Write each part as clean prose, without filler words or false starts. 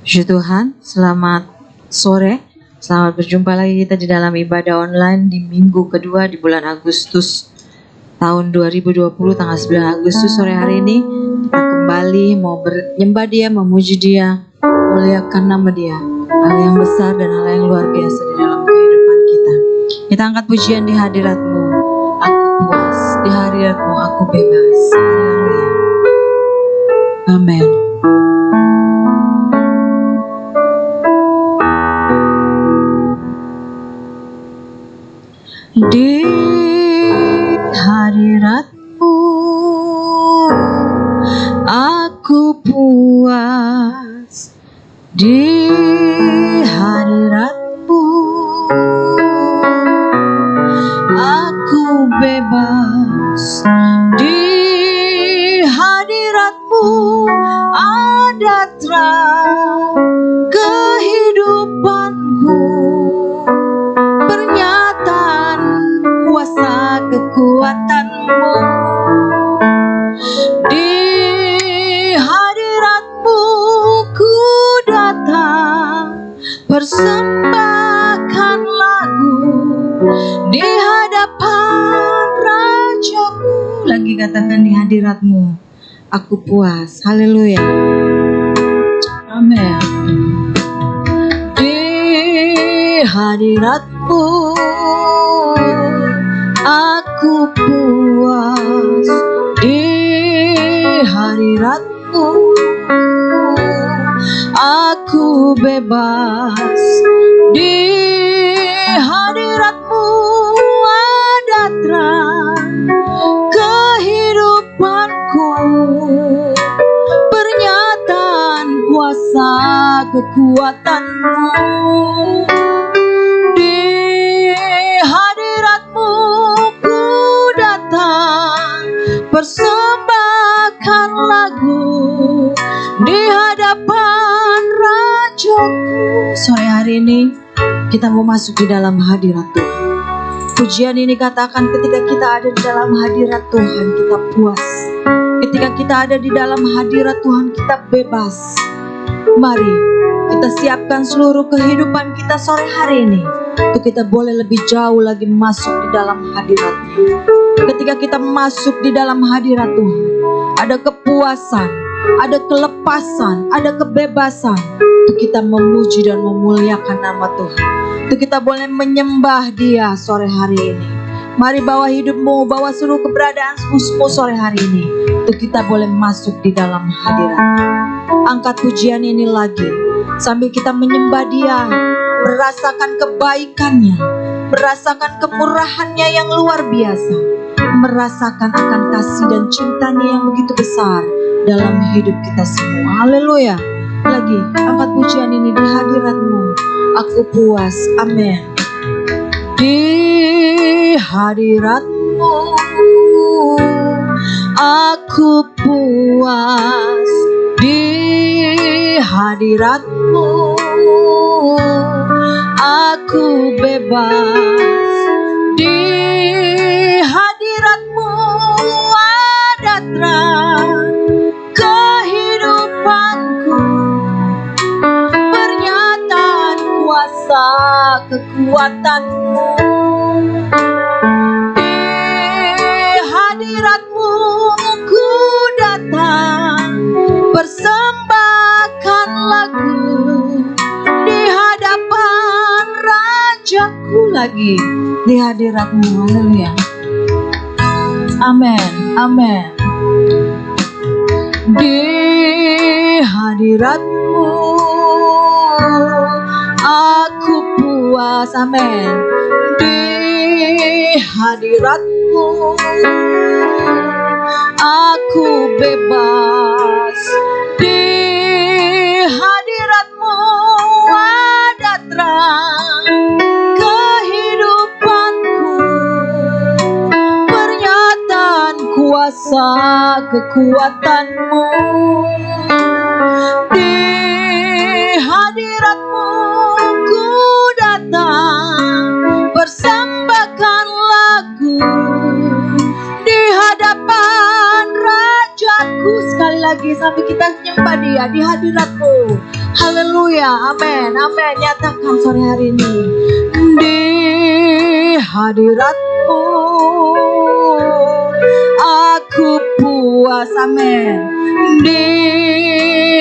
Puji Tuhan, selamat sore. Selamat berjumpa lagi kita di dalam ibadah online di minggu kedua di bulan Agustus tahun 2020, tanggal 9 Agustus sore hari ini. Kita kembali mau menyembah Dia, memuji Dia, muliakan nama Dia. Hal yang besar dan hal yang luar biasa di dalam kehidupan kita. Kita angkat pujian di hadirat-Mu. Aku puas, di hadirat-Mu aku bebas. Haleluya. Amin. Di hadirat-Mu aku puas, di hadirat-Mu aku bebas, di hadirat-Mu ada terang kehidupanku, pernyataan kuasa kekuatan-Mu. Di hadirat-Mu ku datang, persembahkan lagu di hadapan Raja-Mu. Lagi katakan, di hadirat-Mu aku puas. Haleluya. Amin. Di hadirat-Mu aku puas, di hadirat-Mu aku bebas, di hadirat-Mu ada terang kehidupanku, pernyataan kuasa kekuatan-Mu. Di hadirat-Mu ku datang, persembahkan lagu di hadapan Raja-Ku. Sore hari ini kita mau masuk di dalam hadirat Tuhan. Pujian ini katakan, ketika kita ada di dalam hadirat Tuhan kita puas. Ketika kita ada di dalam hadirat Tuhan kita bebas. Mari kita siapkan seluruh kehidupan kita sore hari ini untuk kita boleh lebih jauh lagi masuk di dalam hadirat-Nya. Ketika kita masuk di dalam hadirat Tuhan, ada kepuasan, ada kelepasan, ada kebebasan untuk kita memuji dan memuliakan nama Tuhan. Untuk kita boleh menyembah Dia sore hari ini. Mari bawa hidupmu, bawa seluruh keberadaanmu sore hari ini untuk kita boleh masuk di dalam hadirat-Nya. Angkat pujian ini lagi sambil kita menyembah Dia, merasakan kebaikan-Nya, merasakan kemurahan-Nya yang luar biasa, merasakan akan kasih dan cinta-Nya yang begitu besar dalam hidup kita semua. Haleluya. Lagi angkat pujian ini, di hadirat-Mu aku puas. Amin. Di hadirat-Mu aku puas, di hadirat-Mu aku bebas, di hadirat-Mu ada terang kehidupanku, pernyataan kuasa kekuatan-Mu. Di hadirat-Mu ku datang, persembahkan lagu di hadapan Raja-Ku. Lagi di hadirat-Mu. Haleluya. Amin. Amin. Di hadirat-Mu aku puas. Amin. Di hadirat-Mu aku bebas, di hadirat-Mu ada terang kehidupanku, pernyataan kuasa kekuatan-Mu. Di hadirat-Mu ku datang, persembahkan lagu di hadapan Raja-Ku. Sekali lagi sampai kita nyembah Dia di hadirat-Mu. Haleluya. haleluya, amin, amin. Nyatakan sore hari ini di hadirat-Mu aku puas, amin. Di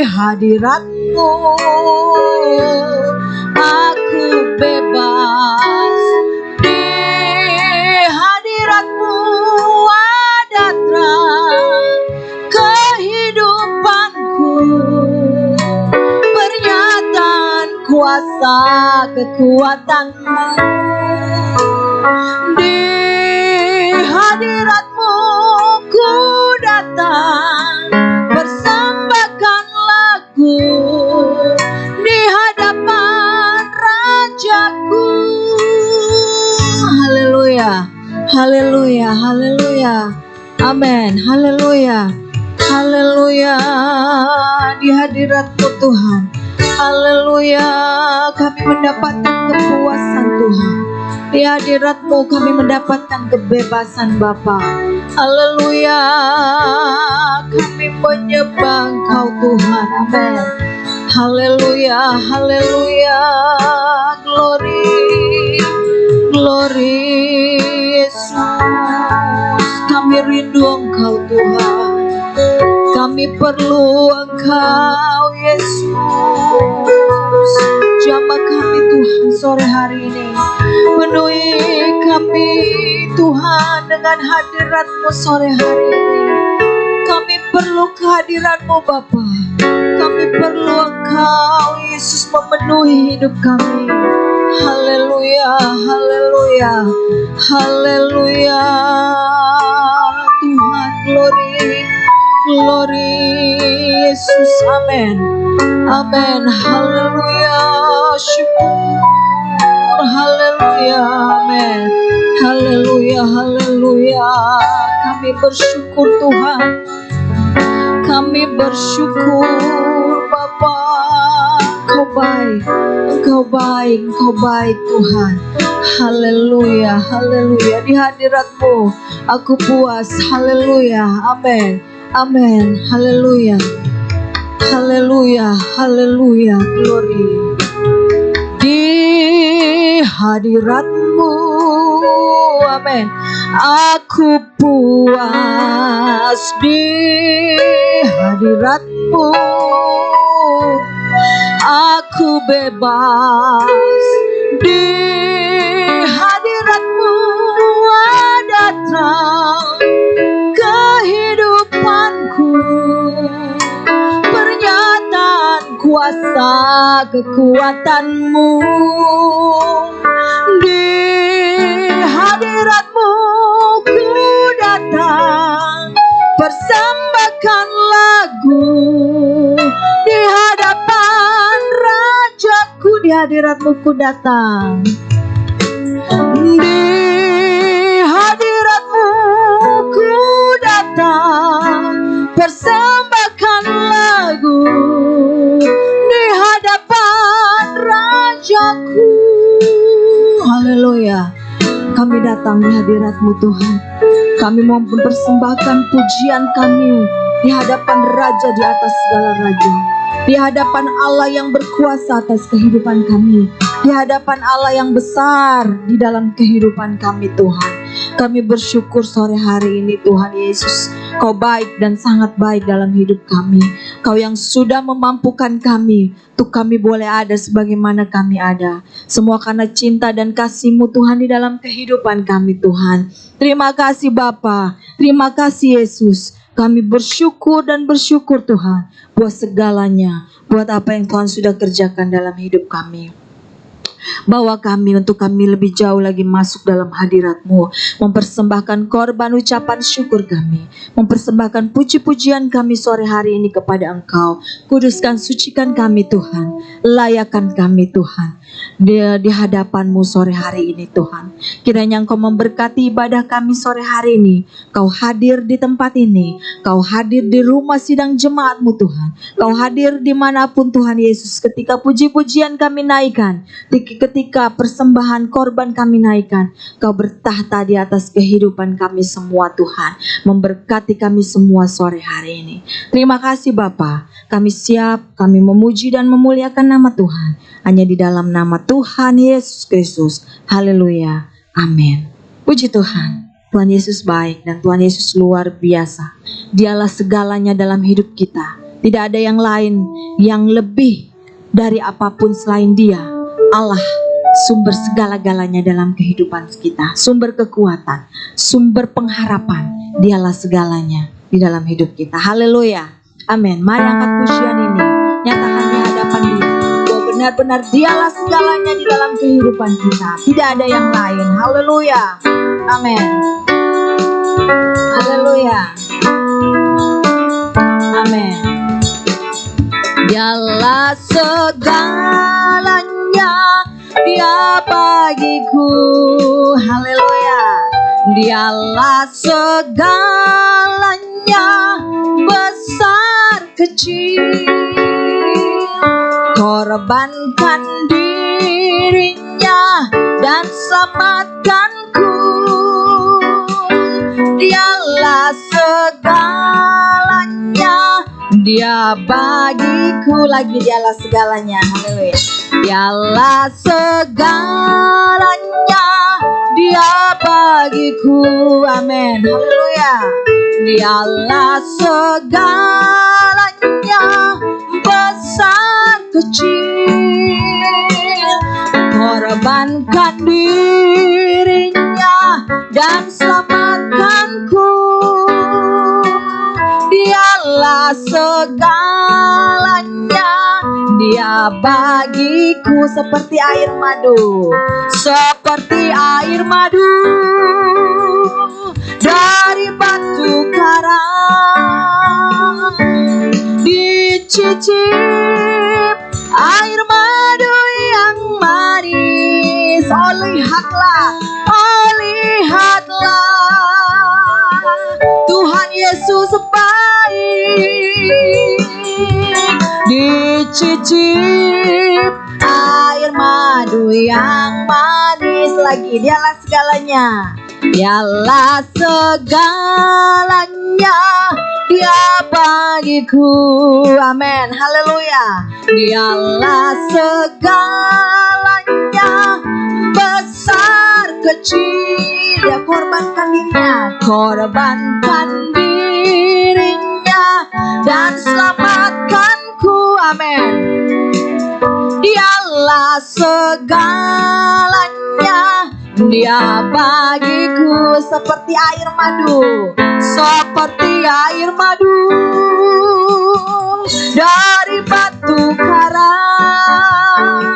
hadirat-Mu aku bebas. Di hadirat-Mu ada terang kehidupanku, pernyataan kuasa kekuatan-Mu. Di hadirat-Mu ku datang, persembahkan lagu di hadapan Rajaku. Haleluya, haleluya, haleluya, amin, haleluya, haleluya. Di hadirat-Mu Tuhan, haleluya, kami mendapatkan kepuasan Tuhan. Di hadirat-Mu kami mendapatkan kebebasan Bapa. Haleluya, kami menyembah Engkau Tuhan, amin. Haleluya, haleluya, glory, glory Yesus. Kami rindu Engkau Tuhan, kami perlu Engkau Yesus. Jamah kami Tuhan sore hari ini, penuhi kami Tuhan dengan hadirat-Mu sore hari ini. Kami perlu kehadiran-Mu Bapa. Kami perlu Engkau Yesus memenuhi hidup kami. Haleluya, haleluya, haleluya. Tuhan, glory, glory Yesus, amin, amin, haleluya, syukur, haleluya, amin, haleluya, haleluya. Kami bersyukur Tuhan, kami bersyukur Bapa. Engkau baik, Engkau baik, Engkau baik Tuhan. Haleluya, haleluya. Di hadirat-Mu aku puas. Haleluya, amin, amin, haleluya, haleluya, haleluya, glory. Di hadirat-Mu, amin, aku puas. Di hadirat-Mu aku bebas. Di hadirat-Mu ada terang kehidupanku, pernyataan kuasa kekuatan-Mu. Di hadirat-Mu ku datang, persembahkan lagu di hadapan Rajaku. Di hadirat-Mu ku datang, di hadirat-Mu ku datang, persembahkan lagu di hadapan Rajaku. Haleluya, kami datang di hadirat-Mu Tuhan. Kami mau mempersembahkan pujian kami di hadapan Raja di atas segala raja, di hadapan Allah yang berkuasa atas kehidupan kami, di hadapan Allah yang besar di dalam kehidupan kami Tuhan. Kami bersyukur sore hari ini Tuhan Yesus, Kau baik dan sangat baik dalam hidup kami. Kau yang sudah memampukan kami untuk kami boleh ada sebagaimana kami ada. Semua karena cinta dan kasih-Mu Tuhan di dalam kehidupan kami Tuhan. Terima kasih Bapa, terima kasih Yesus. Kami bersyukur dan bersyukur Tuhan buat segalanya, buat apa yang Tuhan sudah kerjakan dalam hidup kami. Bawa kami untuk kami lebih jauh lagi masuk dalam hadirat-Mu, mempersembahkan korban ucapan syukur kami, mempersembahkan puji-pujian kami sore hari ini kepada Engkau. Kuduskan, sucikan kami Tuhan, layakan kami Tuhan di hadapan-Mu sore hari ini Tuhan. Kiranya Engkau memberkati ibadah kami sore hari ini. Kau hadir di tempat ini, Kau hadir di rumah sidang jemaat-Mu Tuhan. Kau hadir dimanapun Tuhan Yesus, ketika puji-pujian kami naikkan, ketika persembahan korban kami naikkan, Kau bertahta di atas kehidupan kami semua Tuhan. Memberkati kami semua sore hari ini. Terima kasih Bapa. Kami siap, kami memuji dan memuliakan nama Tuhan. Hanya di dalam nama Tuhan Yesus Kristus. Haleluya. Amin. Puji Tuhan. Tuhan Yesus baik dan Tuhan Yesus luar biasa. Dialah segalanya dalam hidup kita. Tidak ada yang lain yang lebih dari apapun selain Dia. Allah, sumber segala-galanya dalam kehidupan kita. Sumber kekuatan, sumber pengharapan. Dialah segalanya di dalam hidup kita. Haleluya. Amin. Mari angkat pujian ini. Nyatakan di hadapan Dia. Bahwa benar-benar Dialah segalanya di dalam kehidupan kita. Tidak ada yang lain. Haleluya. Amin. Haleluya. Amin. Dialah segalanya, Dia bagiku. Haleluya. Dialah segalanya, besar kecil. Korbankan dirinya dan selamatkanku. Dialah segalanya, Dia bagiku. Lagi dialah segalanya. Haleluya. Dialah segalanya, Dia bagiku. Amin. Haleluya. Dialah segalanya, besar kecil. Korbankan dirinya dan selamatkanku. Dialah segalanya, Dia bagiku. Seperti air madu, seperti air madu dari batu karang. Dicicip air madu yang manis. Oh lihatlah, oh lihatlah, Tuhan Yesus baik. Dicicip air madu yang manis. Lagi dialah segalanya, dialah segalanya, Dia bagiku. Amin. Haleluya. Dialah segalanya, besar kecil. Dia korbankan dirinya, korbankan dirinya dan selamatkanku. Amin. Dialah segalanya, Dia bagiku. Seperti air madu, seperti air madu dari batu karang.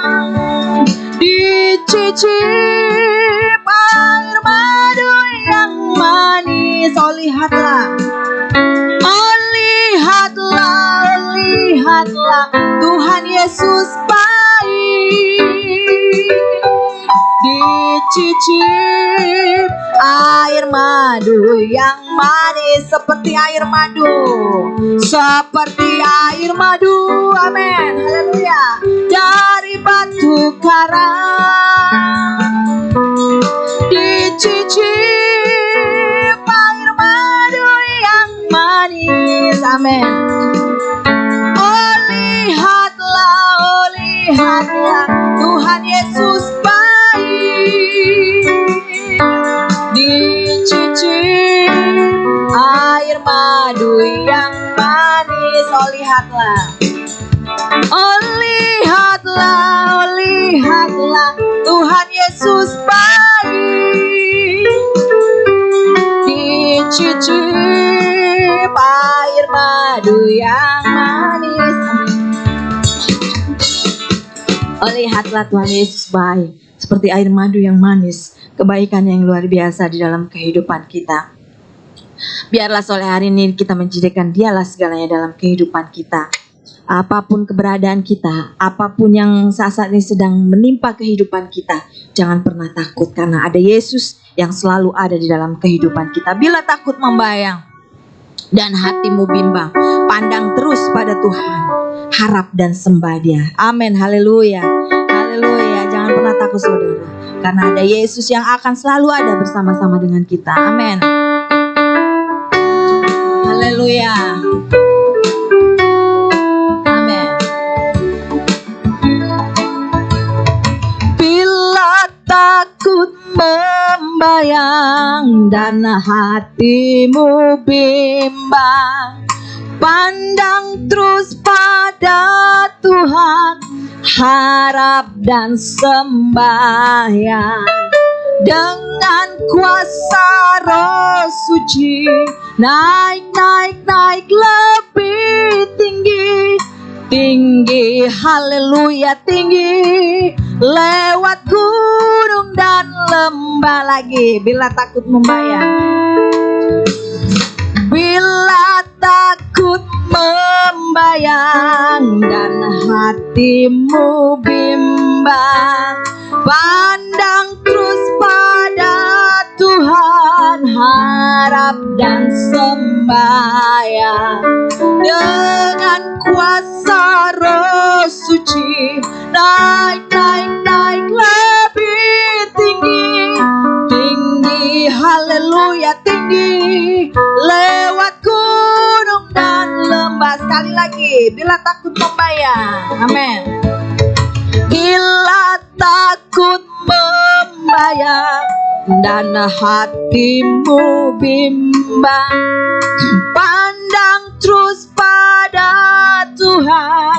Dicicip air madu yang manis. Oh lihatlah, oh lihatlah, lihatlah, Tuhan Yesus baik. Dicicip air madu yang manis. Seperti air madu, seperti air madu. Amin. Haleluya. Dari batu karang. Dicicip air madu yang manis. Amin. Oh lihatlah, Tuhan Yesus baik. Dicicip air madu yang manis. Oh lihatlah, oh lihatlah, oh lihatlah, Tuhan Yesus baik. Dicicip air madu yang manis. Oh lihatlah, Tuhan Yesus baik. Seperti air madu yang manis. Kebaikan yang luar biasa di dalam kehidupan kita. Biarlah sore hari ini kita menjadikan Dialah segalanya dalam kehidupan kita. Apapun keberadaan kita, apapun yang saat ini sedang menimpa kehidupan kita, jangan pernah takut karena ada Yesus yang selalu ada di dalam kehidupan kita. Bila takut membayang dan hatimu bimbang, pandang terus pada Tuhan, harap dan sembah Dia. Amin. Haleluya. Haleluya. Jangan pernah janganlah takut saudara, karena ada Yesus yang akan selalu ada bersama-sama dengan kita. Amin. Haleluya. Amin. Bila takut membayang dan hatimu bimbang, pandang terus pada Tuhan, harap dan sembahyang. Dengan kuasa Roh Suci, naik lebih tinggi, tinggi, haleluya, tinggi, lewat gunung dan lembah. Lagi, bila takut membayang, bila takut membayang dan hatimu bimbang, pandang terus pada Tuhan, harap dan sembahyang. Dengan kuasa Roh Suci, naik lebih tinggi, tinggi, haleluya, tinggi, lewat gunung dan lembah. Sekali lagi, bila takut membayang. Amin. Bila takut membayang dan hatimu bimbang, pandang terus pada Tuhan,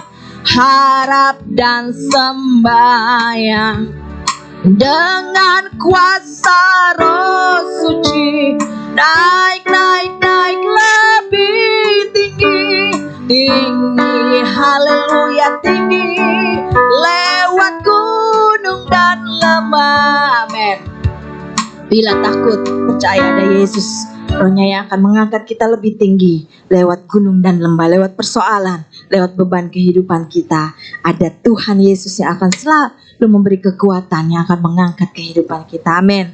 harap dan sembahyang. Dengan kuasa Roh Suci, naik lebih tinggi, tinggi, haleluya, tinggi, lewat gunung dan lembah. Amin. Bila takut, percaya ada Yesus, Rohnya yang akan mengangkat kita lebih tinggi, lewat gunung dan lembah, lewat persoalan, lewat beban kehidupan kita. Ada Tuhan Yesus yang akan selalu memberi kekuatan, yang akan mengangkat kehidupan kita. Amin.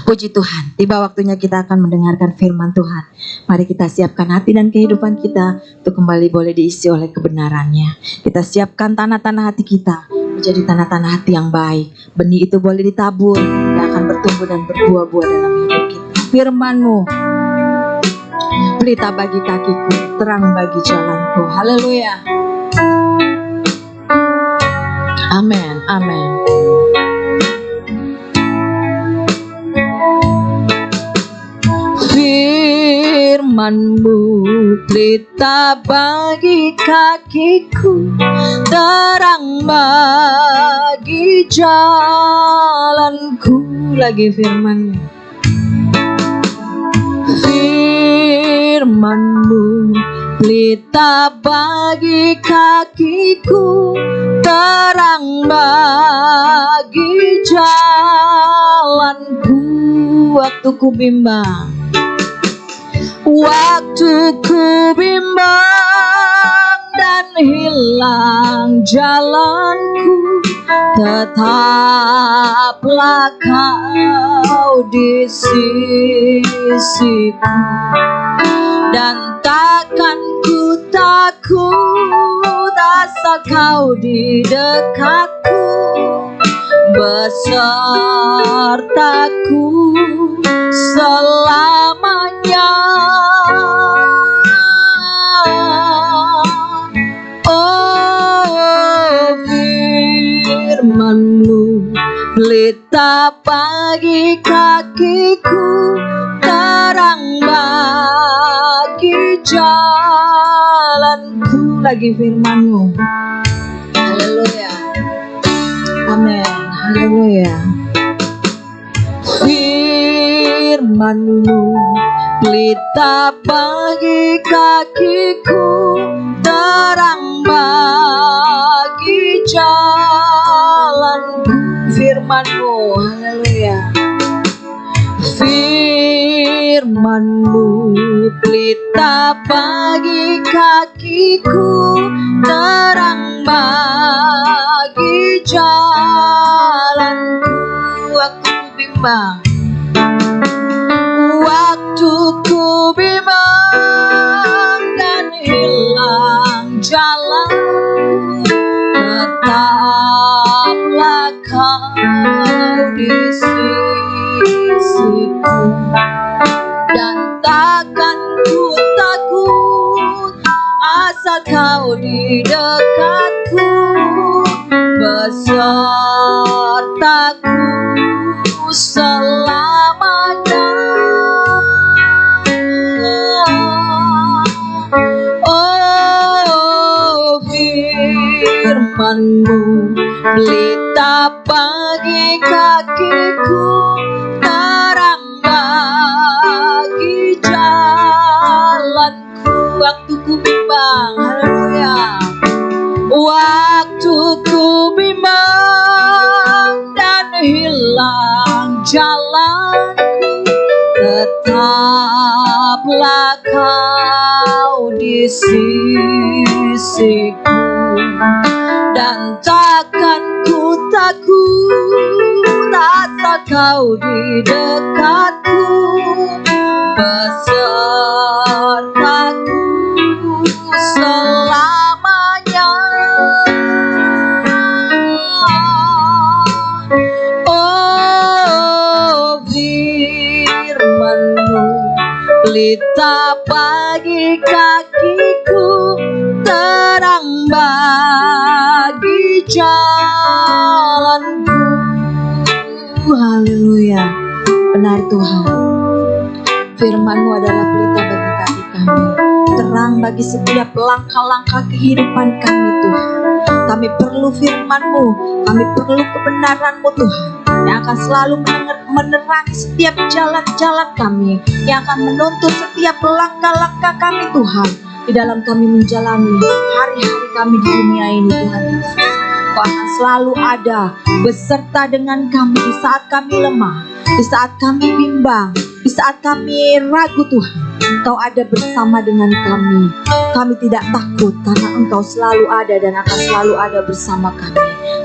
Puji Tuhan, tiba waktunya kita akan mendengarkan firman Tuhan. Mari kita siapkan hati dan kehidupan kita untuk kembali boleh diisi oleh kebenarannya. Kita siapkan tanah-tanah hati kita menjadi tanah-tanah hati yang baik. Benih itu boleh ditabur dan akan bertumbuh dan berbuah-buah dalam hidup kita. Firman-Mu, pelita bagi kakiku, terang bagi jalanku. Haleluya. Amin, amin. Firman-Mu, pelita bagi kakiku, terang bagi jalanku. Lagi firman-Mu. Firman-Mu, pelita bagi kakiku, terang bagi jalanku. Waktu ku bimbang, waktu ku bimbang dan hilang jalanku, tetaplah Kau di sisiku, dan takkan ku takut asal Kau di dekatku, besertaku selamanya. Oh, firman-Mu, pelita bagi kakiku, terang bagi jalanku. Lagi firman-Mu. Haleluya. Amin. Haleluya. Firman-Mu, pelita bagi kakiku, terang bagi jalanku. Firman-Mu, haleluya. Firman-Mu, pelita bagi kakiku, terang bagi jalanku. Waktu ku bimbang, waktu ku bimbang dan hilang jalanku, tetaplah Kau di sisiku, dan takkan ku takut asal kau di dekatku, besertaku selamanya. Oh, firman-Mu pelita bagi kakiku, terang bagi jalanku. Waktu ku bimbang, haleluya. Waktu ku bimbang dan hilang jalanku, tetaplah kau di sisiku, dan takkan ku takut asal kau di dekatku, besertaku selamanya. Oh, firman-Mu pelita bagi kakiku, terang bagi jalanku. Haleluya. Benar Tuhan, firman-Mu adalah pelita bagi kaki kami, terang bagi setiap langkah-langkah kehidupan kami Tuhan. Kami perlu firman-Mu, kami perlu kebenaran-Mu Tuhan, yang akan selalu menerangi setiap jalan-jalan kami, yang akan menuntun setiap langkah-langkah kami Tuhan, di dalam kami menjalani hari-hari kami di dunia ini Tuhan Yesus. Kau akan selalu ada beserta dengan kami di saat kami lemah, di saat kami bimbang, di saat kami ragu Tuhan. Engkau ada bersama dengan kami. Kami tidak takut karena Engkau selalu ada dan akan selalu ada bersama kami.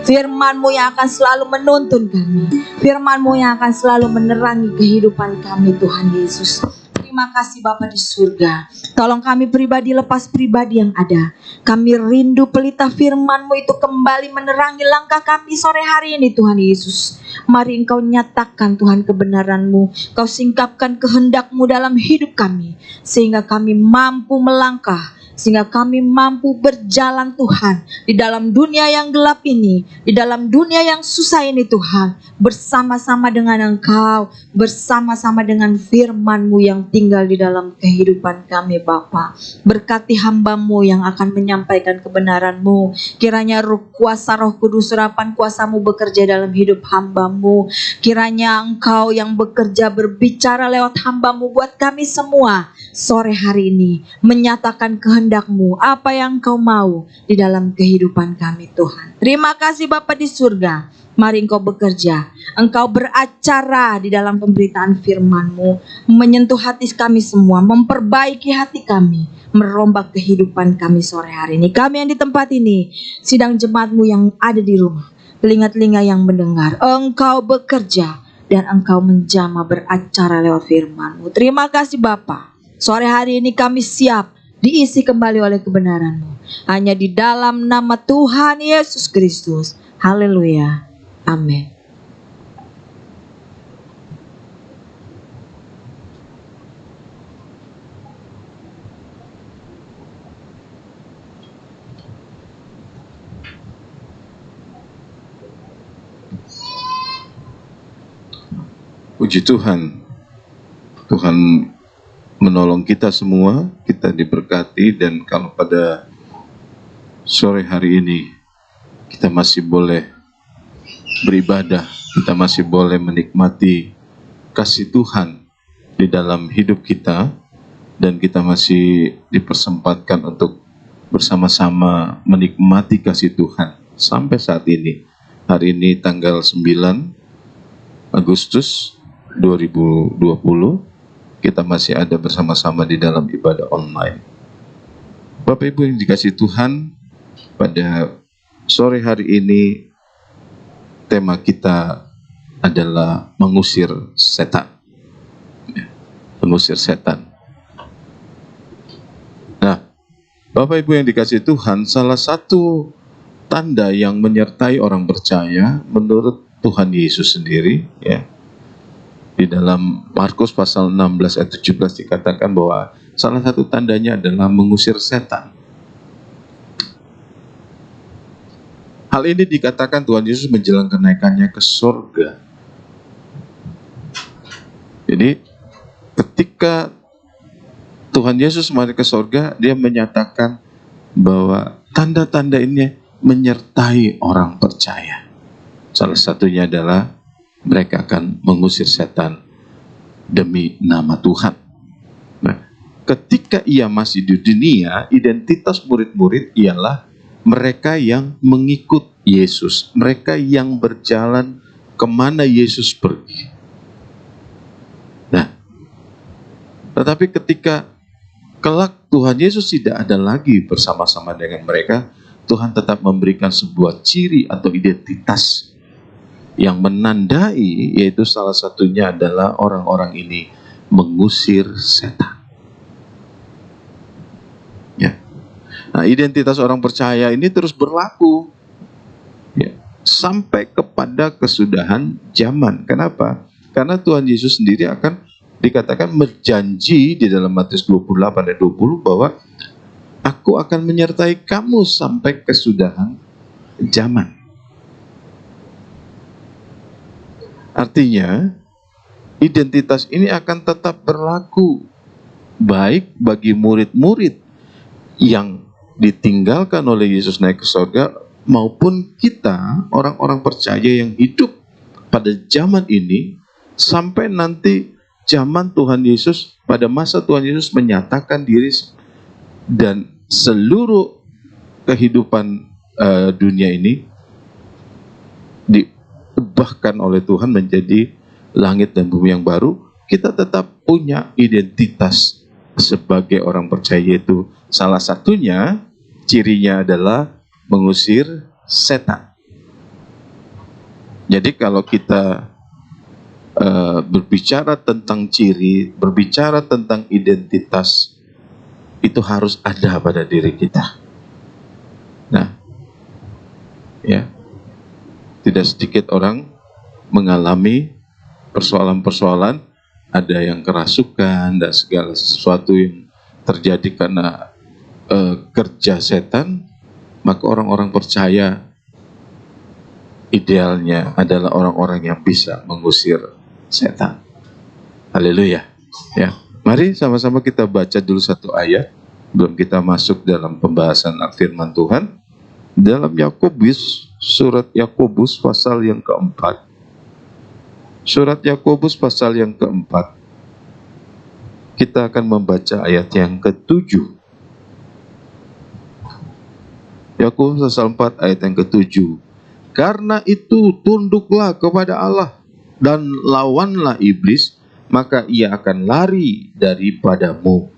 Firman-Mu yang akan selalu menuntun kami, firman-Mu yang akan selalu menerangi kehidupan kami Tuhan Yesus. Terima kasih Bapa di surga. Tolong kami pribadi lepas pribadi yang ada. Kami rindu pelita firman-Mu itu kembali menerangi langkah kami sore hari ini Tuhan Yesus. Mari Engkau nyatakan Tuhan kebenaran-Mu. Kau singkapkan kehendak-Mu dalam hidup kami, sehingga kami mampu melangkah, sehingga kami mampu berjalan Tuhan di dalam dunia yang gelap ini, di dalam dunia yang susah ini Tuhan, bersama-sama dengan Engkau, bersama-sama dengan firman-Mu yang tinggal di dalam kehidupan kami Bapa. Berkati hamba-Mu yang akan menyampaikan kebenaran-Mu. Kiranya kuasa Roh Kudus, surapan kuasa-Mu bekerja dalam hidup hamba-Mu. Kiranya Engkau yang bekerja berbicara lewat hamba-Mu buat kami semua sore hari ini, menyatakan kehendak-Mu, apa yang Engkau mau di dalam kehidupan kami Tuhan. Terima kasih Bapa di surga. Mari Engkau bekerja, Engkau beracara di dalam pemberitaan firman-Mu, menyentuh hati kami semua, memperbaiki hati kami, merombak kehidupan kami sore hari ini. Kami yang di tempat ini, sidang jemaat-Mu yang ada di rumah, telinga-telinga yang mendengar, Engkau bekerja dan Engkau menjamah beracara lewat firman-Mu. Terima kasih Bapa. Sore hari ini kami siap diisi kembali oleh kebenaran-Mu. Hanya di dalam nama Tuhan Yesus Kristus. Haleluya. Amin. Puji Tuhan. Tuhan menolong kita semua, kita diberkati, dan kalau pada sore hari ini kita masih boleh beribadah, kita masih boleh menikmati kasih Tuhan di dalam hidup kita, dan kita masih dipersempatkan untuk bersama-sama menikmati kasih Tuhan sampai saat ini. Hari ini tanggal 9 Agustus 2020, kita masih ada bersama-sama di dalam ibadah online. Bapak Ibu yang dikasihi Tuhan, pada sore hari ini tema kita adalah mengusir setan. Mengusir setan. Nah, Bapak Ibu yang dikasihi Tuhan, salah satu tanda yang menyertai orang percaya menurut Tuhan Yesus sendiri, ya. Di dalam Markus pasal 16 ayat 17 dikatakan bahwa salah satu tandanya adalah mengusir setan. Hal ini dikatakan Tuhan Yesus menjelang kenaikannya ke surga. Jadi ketika Tuhan Yesus mari ke surga, dia menyatakan bahwa tanda-tanda ini menyertai orang percaya. Salah satunya adalah mereka akan mengusir setan demi nama Tuhan. Nah, ketika ia masih di dunia, identitas murid-murid ialah mereka yang mengikut Yesus, mereka yang berjalan kemana Yesus pergi. Nah, tetapi ketika kelak Tuhan Yesus tidak ada lagi bersama-sama dengan mereka, Tuhan tetap memberikan sebuah ciri atau identitas yang menandai, yaitu salah satunya adalah orang-orang ini mengusir setan. Ya. Nah, identitas orang percaya ini terus berlaku, ya, sampai kepada kesudahan zaman. Kenapa? Karena Tuhan Yesus sendiri akan dikatakan berjanji di dalam Matius 28 ayat 20 bahwa Aku akan menyertai kamu sampai kesudahan zaman. Artinya, identitas ini akan tetap berlaku baik bagi murid-murid yang ditinggalkan oleh Yesus naik ke surga, maupun kita, orang-orang percaya yang hidup pada zaman ini, sampai nanti zaman Tuhan Yesus, pada masa Tuhan Yesus menyatakan diri dan seluruh kehidupan dunia ini diubahkan oleh Tuhan menjadi langit dan bumi yang baru, kita tetap punya identitas sebagai orang percaya, yaitu salah satunya cirinya adalah mengusir setan. Jadi kalau kita berbicara tentang ciri, berbicara tentang identitas, itu harus ada pada diri kita. Nah, ya, tidak sedikit orang mengalami persoalan-persoalan, ada yang kerasukan dan segala sesuatu yang terjadi karena kerja setan. Maka orang-orang percaya idealnya adalah orang-orang yang bisa mengusir setan. Haleluya. Ya, mari sama-sama kita baca dulu satu ayat sebelum kita masuk dalam pembahasan firman Tuhan. Dalam Yakobus, surat Yakobus pasal yang keempat. Surat Yakobus pasal yang keempat. Kita akan membaca ayat yang ke-7. Yakobus pasal 4 ayat yang ke-7. Karena itu tunduklah kepada Allah dan lawanlah iblis, maka ia akan lari daripadamu.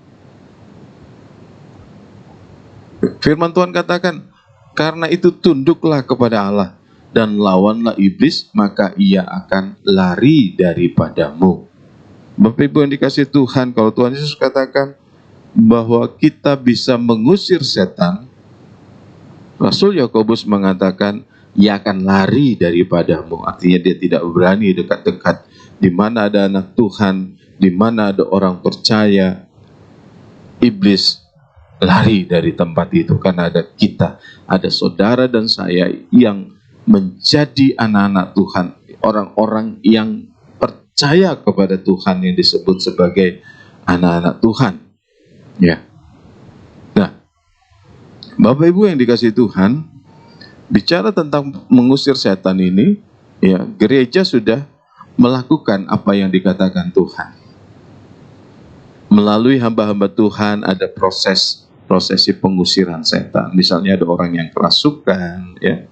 Firman Tuhan katakan, karena itu tunduklah kepada Allah dan lawanlah iblis, maka ia akan lari daripadamu. Bapak Ibu yang dikasihi Tuhan, kalau Tuhan Yesus katakan bahwa kita bisa mengusir setan, Rasul Yakobus mengatakan ia akan lari daripadamu. Artinya dia tidak berani dekat-dekat. Di mana ada anak Tuhan, di mana ada orang percaya, iblis lari dari tempat itu. Karena ada kita, ada saudara dan saya yang menjadi anak-anak Tuhan, orang-orang yang percaya kepada Tuhan, yang disebut sebagai anak-anak Tuhan. Ya. Nah, Bapak Ibu yang dikasihi Tuhan, bicara tentang mengusir setan ini, ya, gereja sudah melakukan apa yang dikatakan Tuhan. Melalui hamba-hamba Tuhan ada prosesi pengusiran setan. Misalnya ada orang yang kerasukan, ya.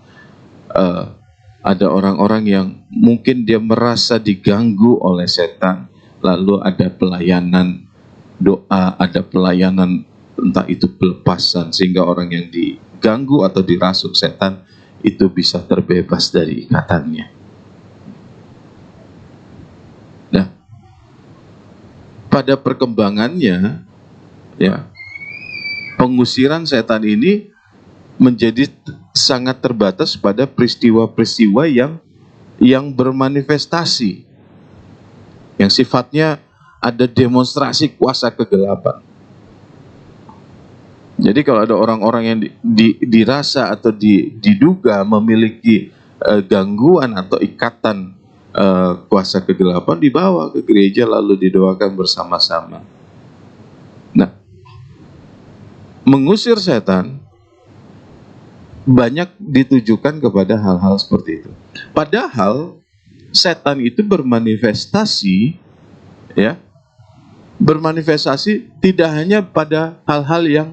Ada orang-orang yang mungkin dia merasa diganggu oleh setan, lalu ada pelayanan doa, ada pelayanan entah itu pelepasan, sehingga orang yang diganggu atau dirasuk setan itu bisa terbebas dari ikatannya. Nah, pada perkembangannya, ya, pengusiran setan ini menjadi sangat terbatas pada peristiwa-peristiwa yang yang bermanifestasi, yang sifatnya ada demonstrasi kuasa kegelapan. Jadi kalau ada orang-orang yang dirasa atau diduga memiliki gangguan atau ikatan kuasa kegelapan, dibawa ke gereja lalu didoakan bersama-sama. Nah, mengusir setan banyak ditujukan kepada hal-hal seperti itu. Padahal setan itu bermanifestasi, ya, bermanifestasi tidak hanya pada hal-hal yang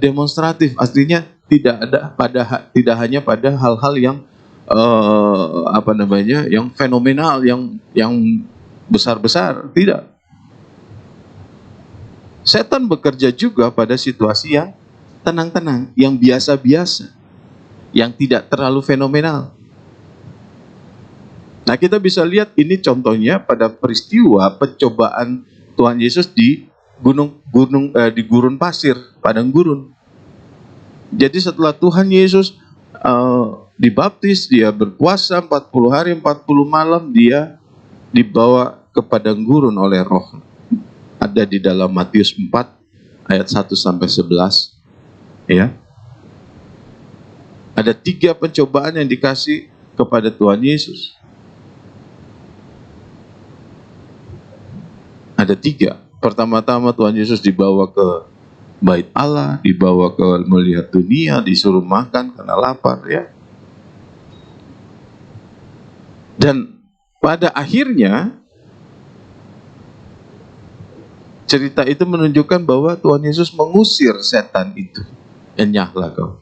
demonstratif, artinya tidak hanya pada hal-hal yang yang fenomenal, yang besar-besar, tidak. Setan bekerja juga pada situasi yang tenang-tenang, yang biasa-biasa, yang tidak terlalu fenomenal. Nah, kita bisa lihat ini contohnya pada peristiwa pencobaan Tuhan Yesus di di gurun pasir, padang gurun. Jadi setelah Tuhan Yesus dibaptis, dia berpuasa 40 hari 40 malam, dia dibawa ke padang gurun oleh Roh. Ada di dalam Matius 4 ayat 1 sampai 11, ya. Ada 3 pencobaan yang dikasih kepada Tuhan Yesus. Ada 3. Pertama-tama Tuhan Yesus dibawa ke bait Allah, dibawa ke melihat dunia, disuruh makan karena lapar, ya. Dan pada akhirnya cerita itu menunjukkan bahwa Tuhan Yesus mengusir setan itu. Enyahlah kau.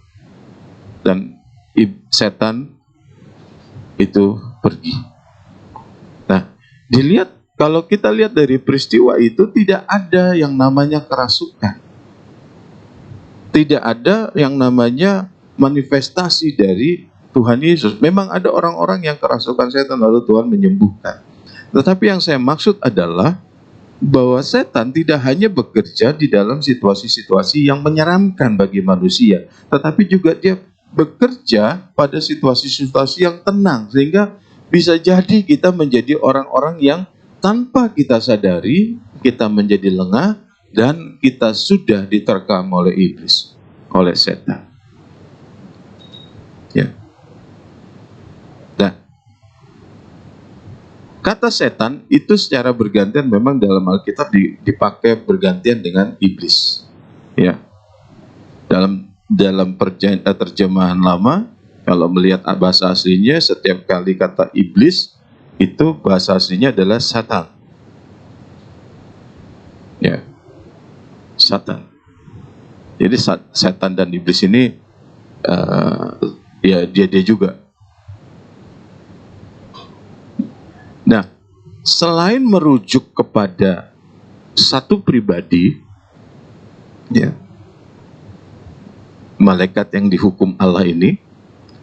Dan setan itu pergi. Nah, kalau kita lihat dari peristiwa itu, tidak ada yang namanya kerasukan. Tidak ada yang namanya manifestasi dari Tuhan Yesus. Memang ada orang-orang yang kerasukan setan lalu Tuhan menyembuhkan. Tetapi yang saya maksud adalah bahwa setan tidak hanya bekerja di dalam situasi-situasi yang menyeramkan bagi manusia, tetapi juga dia bekerja pada situasi-situasi yang tenang, sehingga bisa jadi kita menjadi orang-orang yang tanpa kita sadari, kita menjadi lengah dan kita sudah diterkam oleh iblis, oleh setan. Ya. Nah, kata setan itu secara bergantian memang dalam Alkitab dipakai bergantian dengan iblis. Ya. Dalam terjemahan lama, kalau melihat bahasa aslinya, setiap kali kata iblis itu bahasa aslinya adalah Satan. Ya, Satan. Jadi setan dan iblis ini ya dia juga. Nah, selain merujuk kepada satu pribadi, ya, malaikat yang dihukum Allah ini,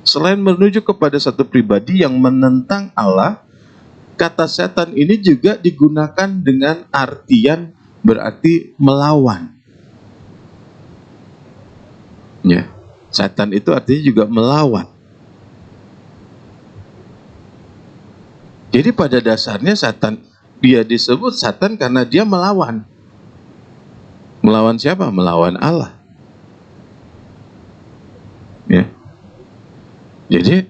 selain menuju kepada satu pribadi yang menentang Allah, kata setan ini juga digunakan dengan artian berarti melawan. Ya, setan itu artinya juga melawan. Jadi pada dasarnya dia disebut setan karena dia melawan. Melawan siapa? Melawan Allah. Ya. Jadi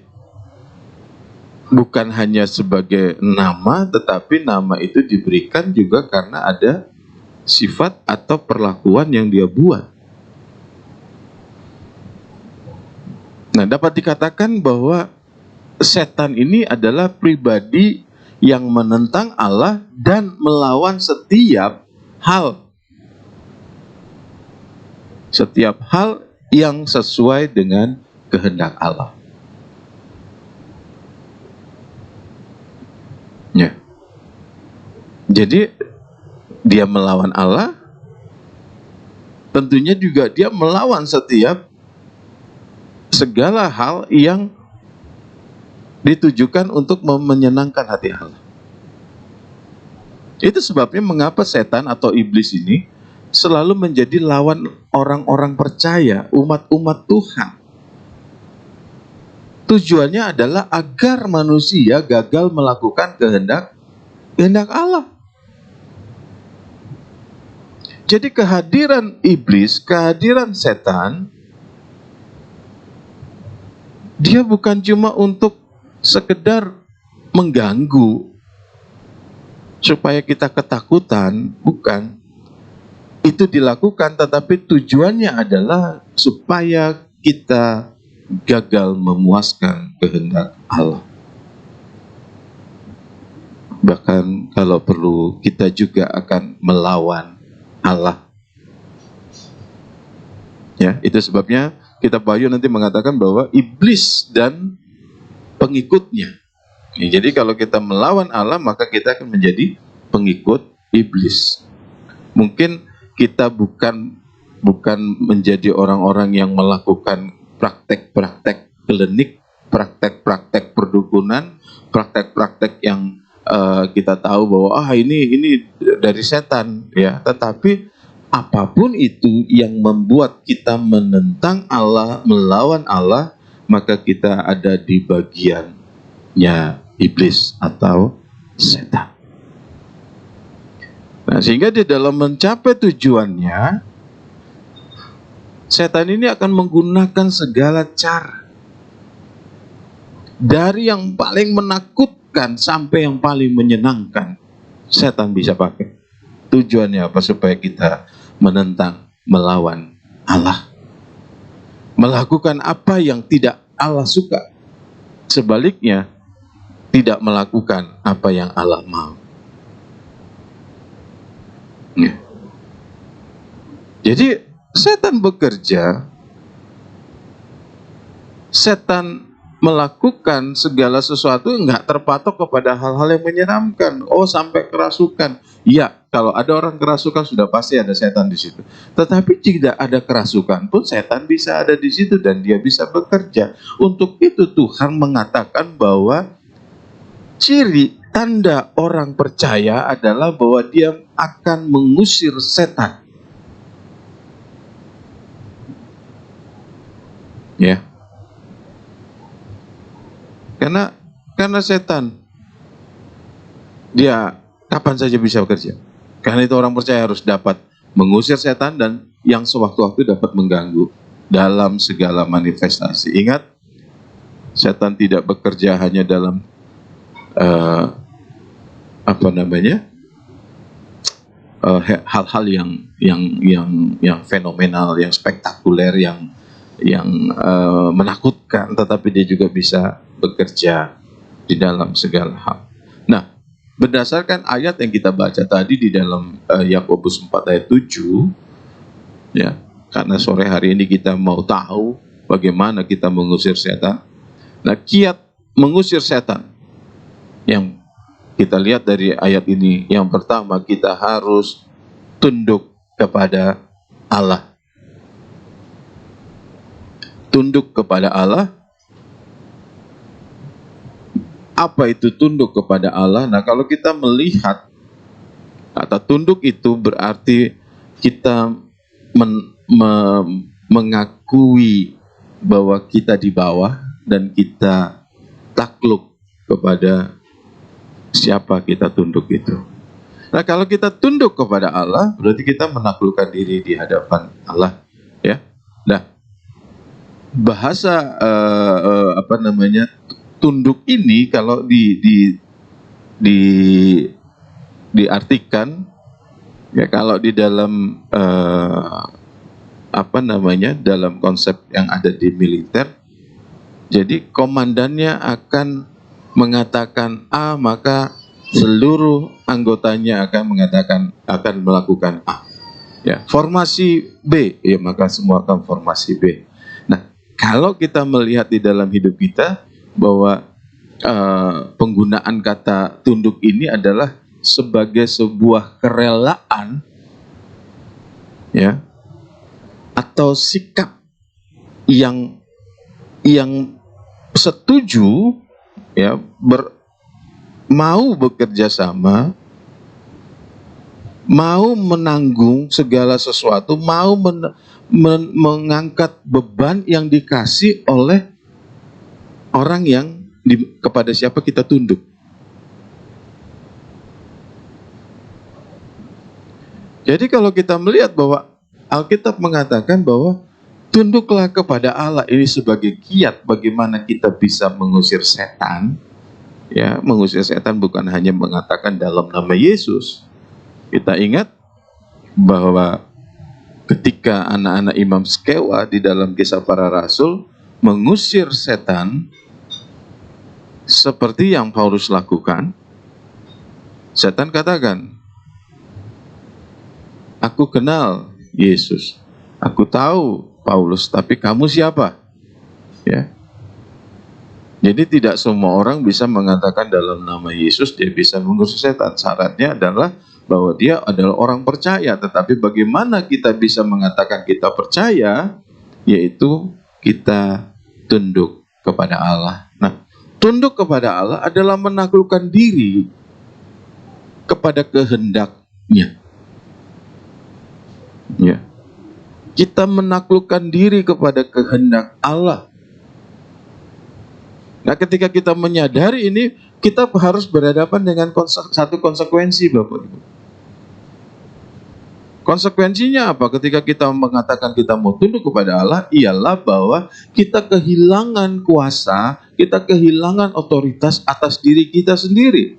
bukan hanya sebagai nama, tetapi nama itu diberikan juga karena ada sifat atau perlakuan yang dia buat. Nah, dapat dikatakan bahwa setan ini adalah pribadi yang menentang Allah dan melawan setiap hal. Setiap hal yang sesuai dengan kehendak Allah. Ya. Jadi dia melawan Allah, tentunya juga dia melawan segala hal yang ditujukan untuk menyenangkan hati Allah. Itu sebabnya mengapa setan atau iblis ini selalu menjadi lawan orang-orang percaya, umat-umat Tuhan. tujuannya adalah agar manusia gagal melakukan kehendak Allah. Jadi kehadiran iblis, kehadiran setan, dia bukan cuma untuk sekedar mengganggu supaya kita ketakutan, bukan. Itu dilakukan, tetapi tujuannya adalah supaya kita gagal memuaskan kehendak Allah. Bahkan kalau perlu, kita juga akan melawan Allah. Ya, itu sebabnya kitab Wahyu nanti mengatakan bahwa iblis dan pengikutnya. Ya, jadi kalau kita melawan Allah, maka kita akan menjadi pengikut iblis. Mungkin kita bukan menjadi orang-orang yang melakukan praktek-praktek klinik, praktek-praktek perdukunan, praktek-praktek yang kita tahu bahwa ini dari setan, ya. Tetapi apapun itu yang membuat kita menentang Allah, melawan Allah, maka kita ada di bagiannya iblis atau setan. Nah, sehingga di dalam mencapai tujuannya, setan ini akan menggunakan segala cara, dari yang paling menakutkan sampai yang paling menyenangkan. Setan bisa pakai. Tujuannya apa? Supaya kita menentang, melawan Allah, melakukan apa yang tidak Allah suka, sebaliknya tidak melakukan apa yang Allah mau. Ya. Jadi setan bekerja, setan melakukan segala sesuatu nggak terpatok kepada hal-hal yang menyeramkan. Oh, sampai kerasukan. Ya, kalau ada orang kerasukan sudah pasti ada setan di situ. Tetapi tidak ada kerasukan pun setan bisa ada di situ dan dia bisa bekerja. Untuk itu Tuhan mengatakan bahwa ciri tanda orang percaya adalah bahwa dia akan mengusir setan. Ya. Karena setan dia kapan saja bisa bekerja. Karena itu orang percaya harus dapat mengusir setan dan yang sewaktu-waktu dapat mengganggu dalam segala manifestasi. Ingat, setan tidak bekerja hanya dalam hal-hal yang fenomenal, yang spektakuler, yang menakutkan, tetapi dia juga bisa bekerja di dalam segala hal. Nah, berdasarkan ayat yang kita baca tadi di dalam Yakobus 4 ayat 7, ya, karena sore hari ini kita mau tahu bagaimana kita mengusir setan. Nah, kiat mengusir setan yang kita lihat dari ayat ini, yang pertama kita harus tunduk kepada Allah. Tunduk kepada Allah. Apa itu tunduk kepada Allah? Nah, kalau kita melihat kata tunduk itu berarti kita mengakui bahwa kita di bawah dan kita takluk kepada siapa kita tunduk itu. Nah, kalau kita tunduk kepada Allah, berarti kita menaklukkan diri di hadapan Allah, ya. Nah, bahasa tunduk ini kalau diartikan, ya, kalau di dalam dalam konsep yang ada di militer, jadi komandannya akan mengatakan A, maka seluruh anggotanya akan melakukan A. Ya, formasi B, ya, maka semua akan formasi B. Nah, kalau kita melihat di dalam hidup kita bahwa penggunaan kata tunduk ini adalah sebagai sebuah kerelaan, ya, atau sikap yang setuju, ya, mau bekerja sama, mau menanggung segala sesuatu, mau mengangkat beban yang dikasih oleh orang yang kepada siapa kita tunduk. Jadi kalau kita melihat bahwa Alkitab mengatakan bahwa tunduklah kepada Allah ini sebagai kiat bagaimana kita bisa mengusir setan. Ya, mengusir setan bukan hanya mengatakan dalam nama Yesus. Kita ingat bahwa ketika anak-anak Imam Skewa di dalam Kisah Para Rasul mengusir setan seperti yang Paulus lakukan, setan katakan, "Aku kenal Yesus, aku tahu Paulus, tapi kamu siapa?" Ya. Jadi tidak semua orang bisa mengatakan dalam nama Yesus dia bisa mengusir setan. Syaratnya adalah bahwa dia adalah orang percaya. Tetapi bagaimana kita bisa mengatakan kita percaya? Yaitu kita tunduk kepada Allah. Nah, tunduk kepada Allah adalah menaklukkan diri kepada kehendaknya. Ya. Kita menaklukkan diri kepada kehendak Allah. Nah, ketika kita menyadari ini, kita harus berhadapan dengan satu konsekuensi, Bapak Ibu. Konsekuensinya apa? Ketika kita mengatakan kita mau tunduk kepada Allah, ialah bahwa kita kehilangan kuasa, kita kehilangan otoritas atas diri kita sendiri.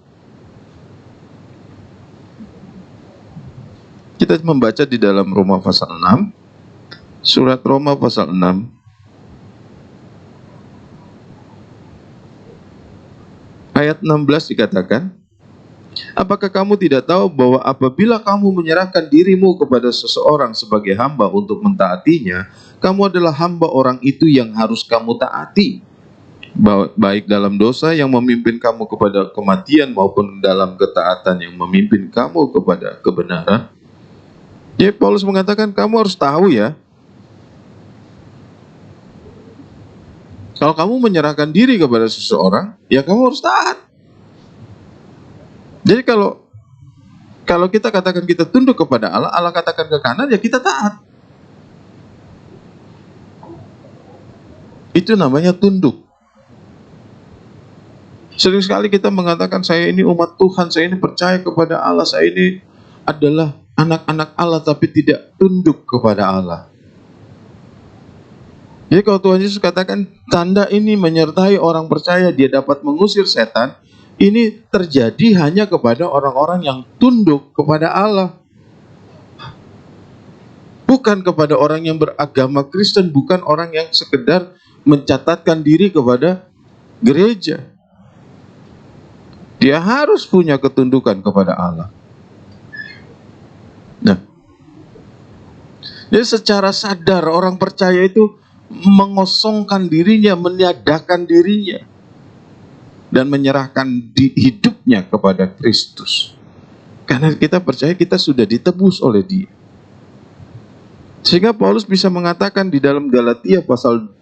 Kita membaca di dalam Roma pasal 6, surat Roma pasal 6, ayat 16 dikatakan, apakah kamu tidak tahu bahwa apabila kamu menyerahkan dirimu kepada seseorang sebagai hamba untuk mentaatinya, kamu adalah hamba orang itu yang harus kamu taati, baik dalam dosa yang memimpin kamu kepada kematian maupun dalam ketaatan yang memimpin kamu kepada kebenaran. Jadi Paulus mengatakan kamu harus tahu ya, kalau kamu menyerahkan diri kepada seseorang, ya kamu harus taat. Jadi kalau kita katakan kita tunduk kepada Allah, Allah katakan ke kanan, ya kita taat. Itu namanya tunduk. Sering sekali kita mengatakan saya ini umat Tuhan, saya ini percaya kepada Allah, saya ini adalah anak-anak Allah, tapi tidak tunduk kepada Allah. Jadi kalau Tuhan Yesus katakan tanda ini menyertai orang percaya, dia dapat mengusir setan, ini terjadi hanya kepada orang-orang yang tunduk kepada Allah. Bukan kepada orang yang beragama Kristen, bukan orang yang sekedar mencatatkan diri kepada gereja. Dia harus punya ketundukan kepada Allah. Nah, jadi secara sadar orang percaya itu mengosongkan dirinya, meniadakan dirinya, dan menyerahkan hidupnya kepada Kristus. Karena kita percaya kita sudah ditebus oleh Dia. Sehingga Paulus bisa mengatakan di dalam Galatia pasal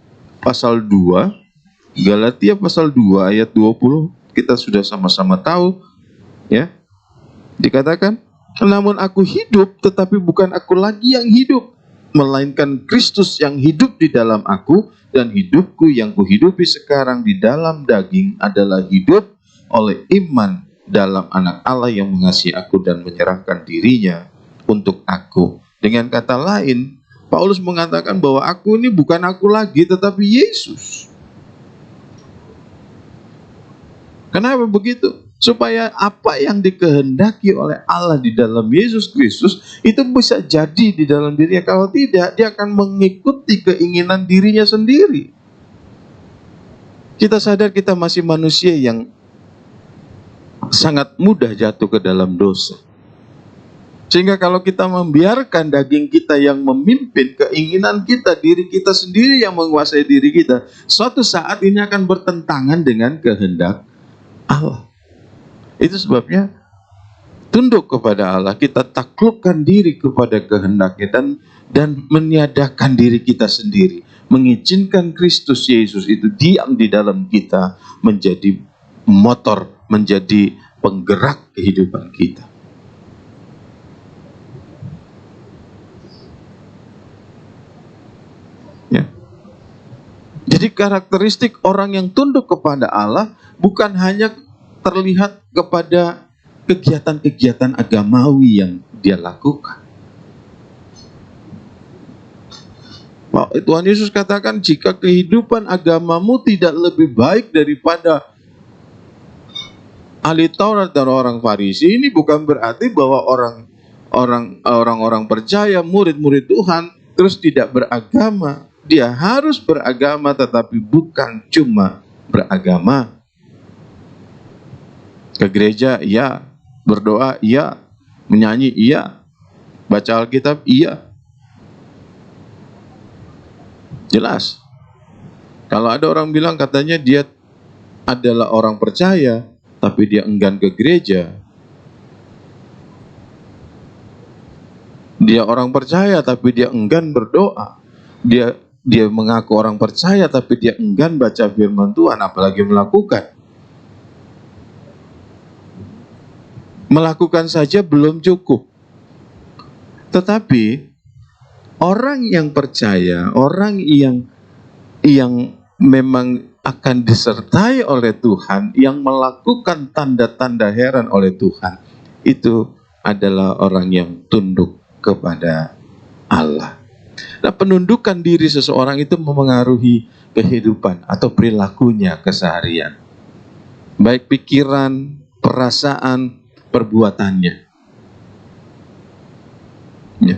2, Galatia pasal 2 ayat 20, kita sudah sama-sama tahu, ya. Dikatakan, namun aku hidup, tetapi bukan aku lagi yang hidup, melainkan Kristus yang hidup di dalam aku, dan hidupku yang kuhidupi sekarang di dalam daging adalah hidup oleh iman dalam Anak Allah yang mengasihi aku dan menyerahkan dirinya untuk aku. Dengan kata lain, Paulus mengatakan bahwa aku ini bukan aku lagi, tetapi Yesus. Kenapa begitu? Supaya apa yang dikehendaki oleh Allah di dalam Yesus Kristus itu bisa jadi di dalam dirinya. Kalau tidak, dia akan mengikuti keinginan dirinya sendiri. Kita sadar kita masih manusia yang sangat mudah jatuh ke dalam dosa. Sehingga kalau kita membiarkan daging kita yang memimpin keinginan kita, diri kita sendiri yang menguasai diri kita, suatu saat ini akan bertentangan dengan kehendak Allah. Itu sebabnya tunduk kepada Allah, kita taklukkan diri kepada kehendaknya dan meniadakan diri kita sendiri, mengizinkan Kristus Yesus itu diam di dalam kita, menjadi motor, menjadi penggerak kehidupan kita. Ya. Jadi karakteristik orang yang tunduk kepada Allah bukan hanya terlihat kepada kegiatan-kegiatan agamawi yang dia lakukan. Tuhan Yesus katakan, jika kehidupan agamamu tidak lebih baik daripada ahli Taurat dan orang Farisi, ini bukan berarti bahwa orang-orang percaya, murid-murid Tuhan, terus tidak beragama. Dia harus beragama, tetapi bukan cuma beragama. Ke gereja, iya. Berdoa, iya. Menyanyi, iya. Baca Alkitab, iya. Jelas. Kalau ada orang bilang katanya dia adalah orang percaya, tapi dia enggan ke gereja. Dia orang percaya, tapi dia enggan berdoa. Dia mengaku orang percaya, tapi dia enggan baca firman Tuhan, apalagi melakukan. Melakukan saja belum cukup. Tetapi orang yang percaya, orang yang memang akan disertai oleh Tuhan, yang melakukan tanda-tanda heran oleh Tuhan, itu adalah orang yang tunduk kepada Allah. Nah, penundukan diri seseorang itu memengaruhi kehidupan atau perilakunya keseharian, baik pikiran, perasaan, perbuatannya. Ya.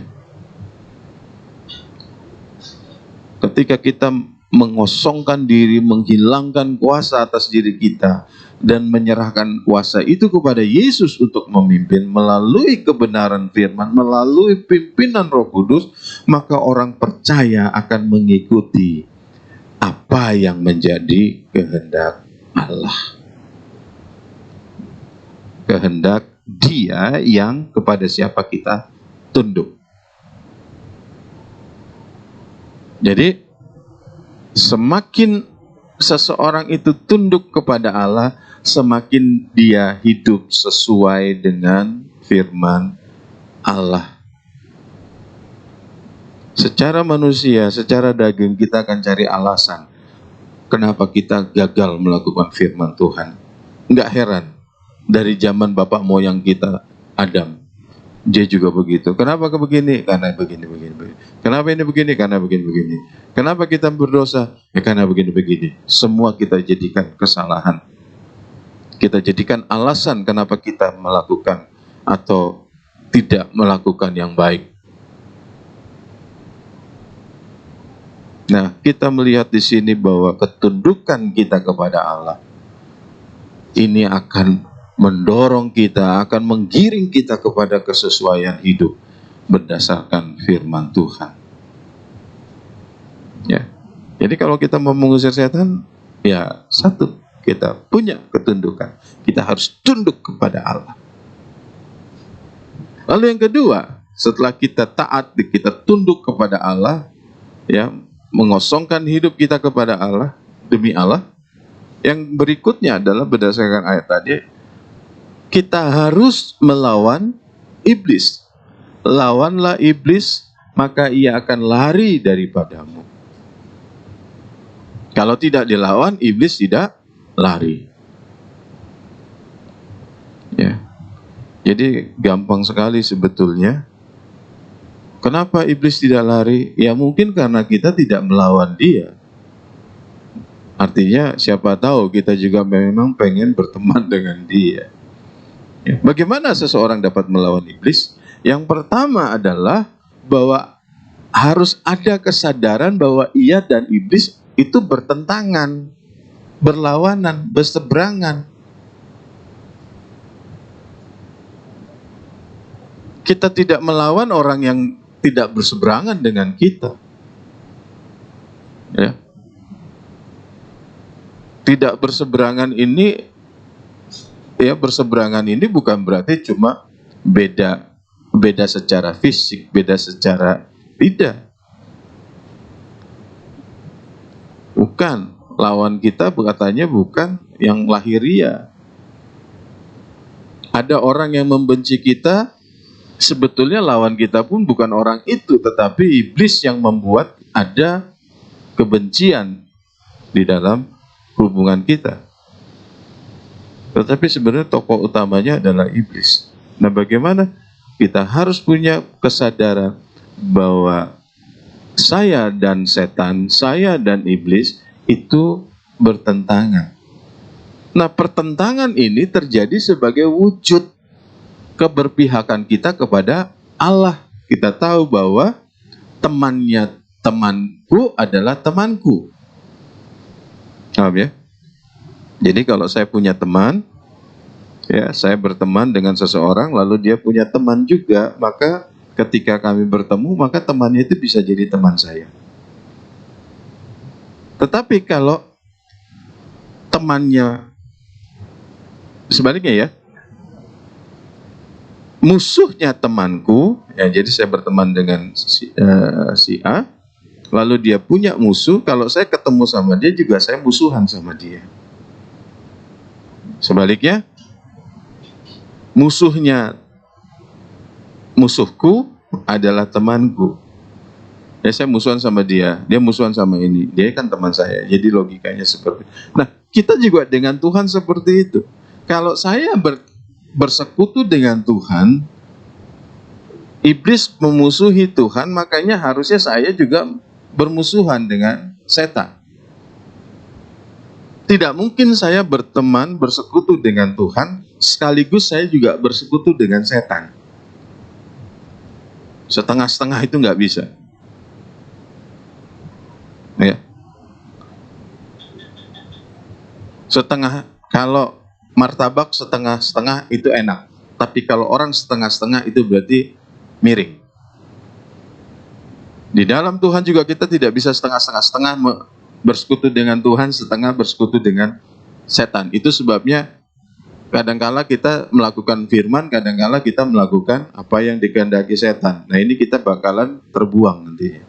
Ketika kita mengosongkan diri, menghilangkan kuasa atas diri kita, dan menyerahkan kuasa itu kepada Yesus untuk memimpin melalui kebenaran firman, melalui pimpinan Roh Kudus, maka orang percaya akan mengikuti apa yang menjadi kehendak Allah. Kehendak Dia yang kepada siapa kita tunduk. Jadi semakin seseorang itu tunduk kepada Allah, semakin dia hidup sesuai dengan firman Allah. Secara manusia, secara daging, kita akan cari alasan kenapa kita gagal melakukan firman Tuhan. Enggak heran, dari zaman bapak moyang kita, Adam, dia juga begitu. Kenapa begini? Karena begini. Kenapa ini begini? Karena begini. Kenapa kita berdosa? Ya karena begini. Semua kita jadikan kesalahan. Kita jadikan alasan kenapa kita melakukan atau tidak melakukan yang baik. Nah, kita melihat di sini bahwa ketundukan kita kepada Allah ini akan mendorong kita, akan menggiring kita kepada kesesuaian hidup berdasarkan firman Tuhan. Ya. Jadi kalau kita mau mengusir setan, ya satu, kita punya ketundukan. Kita harus tunduk kepada Allah. Lalu yang kedua, setelah kita taat, kita tunduk kepada Allah, ya, mengosongkan hidup kita kepada Allah, demi Allah. Yang berikutnya adalah berdasarkan ayat tadi, kita harus melawan iblis. Lawanlah iblis, maka ia akan lari daripadamu. Kalau tidak dilawan, iblis tidak lari. Ya. Jadi gampang sekali sebetulnya. Kenapa iblis tidak lari? Ya mungkin karena kita tidak melawan dia. Artinya siapa tahu kita juga memang pengen berteman dengan dia. Ya. Bagaimana seseorang dapat melawan iblis? Yang pertama adalah bahwa harus ada kesadaran bahwa ia dan iblis itu bertentangan, berlawanan, berseberangan. Kita tidak melawan orang yang tidak berseberangan dengan kita. Ya. Tidak berseberangan ini, ya berseberangan ini bukan berarti cuma beda secara fisik, beda secara tidak. Bukan, lawan kita katanya bukan yang lahiria. Ada orang yang membenci kita, sebetulnya lawan kita pun bukan orang itu, tetapi iblis yang membuat ada kebencian di dalam hubungan kita. Tetapi sebenarnya tokoh utamanya adalah iblis. Nah, bagaimana kita harus punya kesadaran bahwa saya dan setan, saya dan iblis itu bertentangan. Nah, pertentangan ini terjadi sebagai wujud keberpihakan kita kepada Allah. Kita tahu bahwa temanku adalah temanku. Paham ya? Jadi kalau saya punya teman, ya, saya berteman dengan seseorang, lalu dia punya teman juga, maka ketika kami bertemu, maka temannya itu bisa jadi teman saya. Tetapi kalau temannya sebaliknya ya, musuhnya temanku, ya, jadi saya berteman dengan si A, lalu dia punya musuh, kalau saya ketemu sama dia juga saya musuhan sama dia. Sebaliknya, musuhku adalah temanku. Ya, saya musuhan sama dia, dia musuhan sama ini, dia kan teman saya. Jadi logikanya seperti itu. Nah, kita juga dengan Tuhan seperti itu. Kalau saya bersekutu dengan Tuhan, iblis memusuhi Tuhan, makanya harusnya saya juga bermusuhan dengan setan. Tidak mungkin saya berteman, bersekutu dengan Tuhan, sekaligus saya juga bersekutu dengan setan. Setengah-setengah itu nggak bisa. Ya. Setengah, kalau martabak setengah-setengah itu enak. Tapi kalau orang setengah-setengah itu berarti miring. Di dalam Tuhan juga kita tidak bisa setengah-setengah bersekutu dengan Tuhan, setengah bersekutu dengan setan. Itu sebabnya kadangkala kita melakukan firman, kadangkala kita melakukan apa yang dikehendaki setan. Nah, ini kita bakalan terbuang nantinya.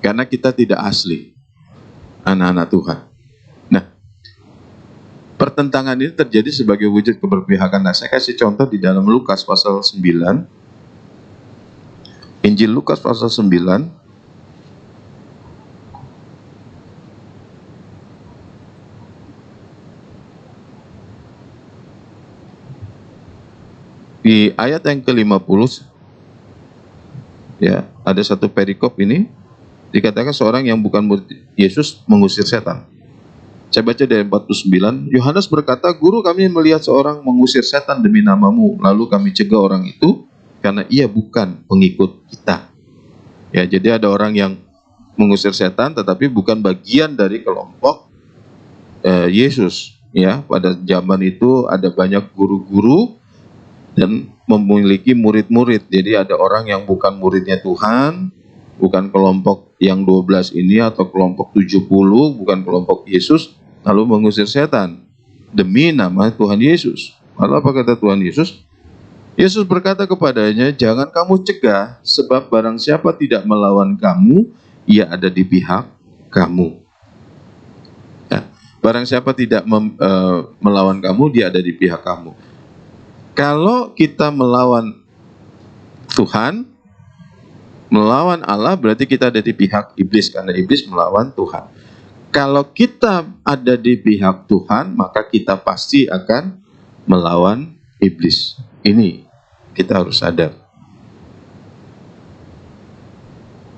Karena kita tidak asli anak-anak Tuhan. Nah, pertentangan ini terjadi sebagai wujud keberpihakan. Nah, saya kasih contoh di dalam Lukas pasal 9. Injil Lukas pasal 9. Di ayat yang ke-50, ya, ada satu perikop ini, dikatakan seorang yang bukan murid Yesus mengusir setan. Saya baca dari 49, Yohanes berkata, Guru, kami melihat seorang mengusir setan demi namamu, lalu kami cegah orang itu, karena ia bukan pengikut kita. Ya, jadi ada orang yang mengusir setan, tetapi bukan bagian dari kelompok Yesus. Ya, pada zaman itu ada banyak guru-guru, dan memiliki murid-murid. Jadi ada orang yang bukan muridnya Tuhan, bukan kelompok yang 12 ini atau kelompok 70, bukan kelompok Yesus, lalu mengusir setan demi nama Tuhan Yesus. Lalu apa kata Tuhan Yesus? Yesus berkata kepadanya, jangan kamu cegah, sebab barang siapa tidak melawan kamu, ia ada di pihak kamu. Ya, barang siapa tidak melawan kamu, dia ada di pihak kamu. Kalau kita melawan Tuhan, melawan Allah, berarti kita ada di pihak iblis, karena iblis melawan Tuhan. Kalau kita ada di pihak Tuhan, maka kita pasti akan melawan iblis. Ini kita harus sadar.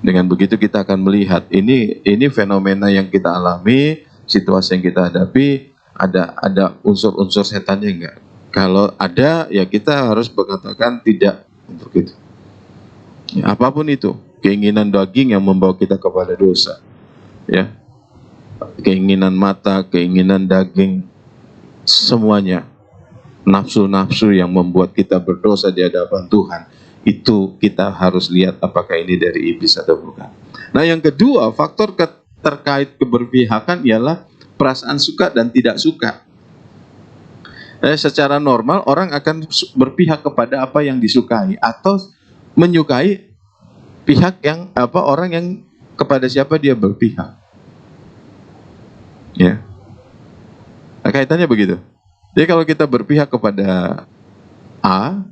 Dengan begitu kita akan melihat ini fenomena yang kita alami, situasi yang kita hadapi, ada unsur-unsur setannya enggak? Kalau ada, ya kita harus mengatakan tidak untuk itu. Ya, apapun itu, keinginan daging yang membawa kita kepada dosa, ya, keinginan mata, keinginan daging, semuanya, nafsu-nafsu yang membuat kita berdosa di hadapan Tuhan, itu kita harus lihat apakah ini dari iblis atau bukan. Nah, yang kedua, faktor terkait keberpihakan ialah perasaan suka dan tidak suka. Secara normal orang akan berpihak kepada apa yang disukai atau menyukai pihak yang orang yang kepada siapa dia berpihak. Ya. Nah, kaitannya begitu. Jadi kalau kita berpihak kepada A,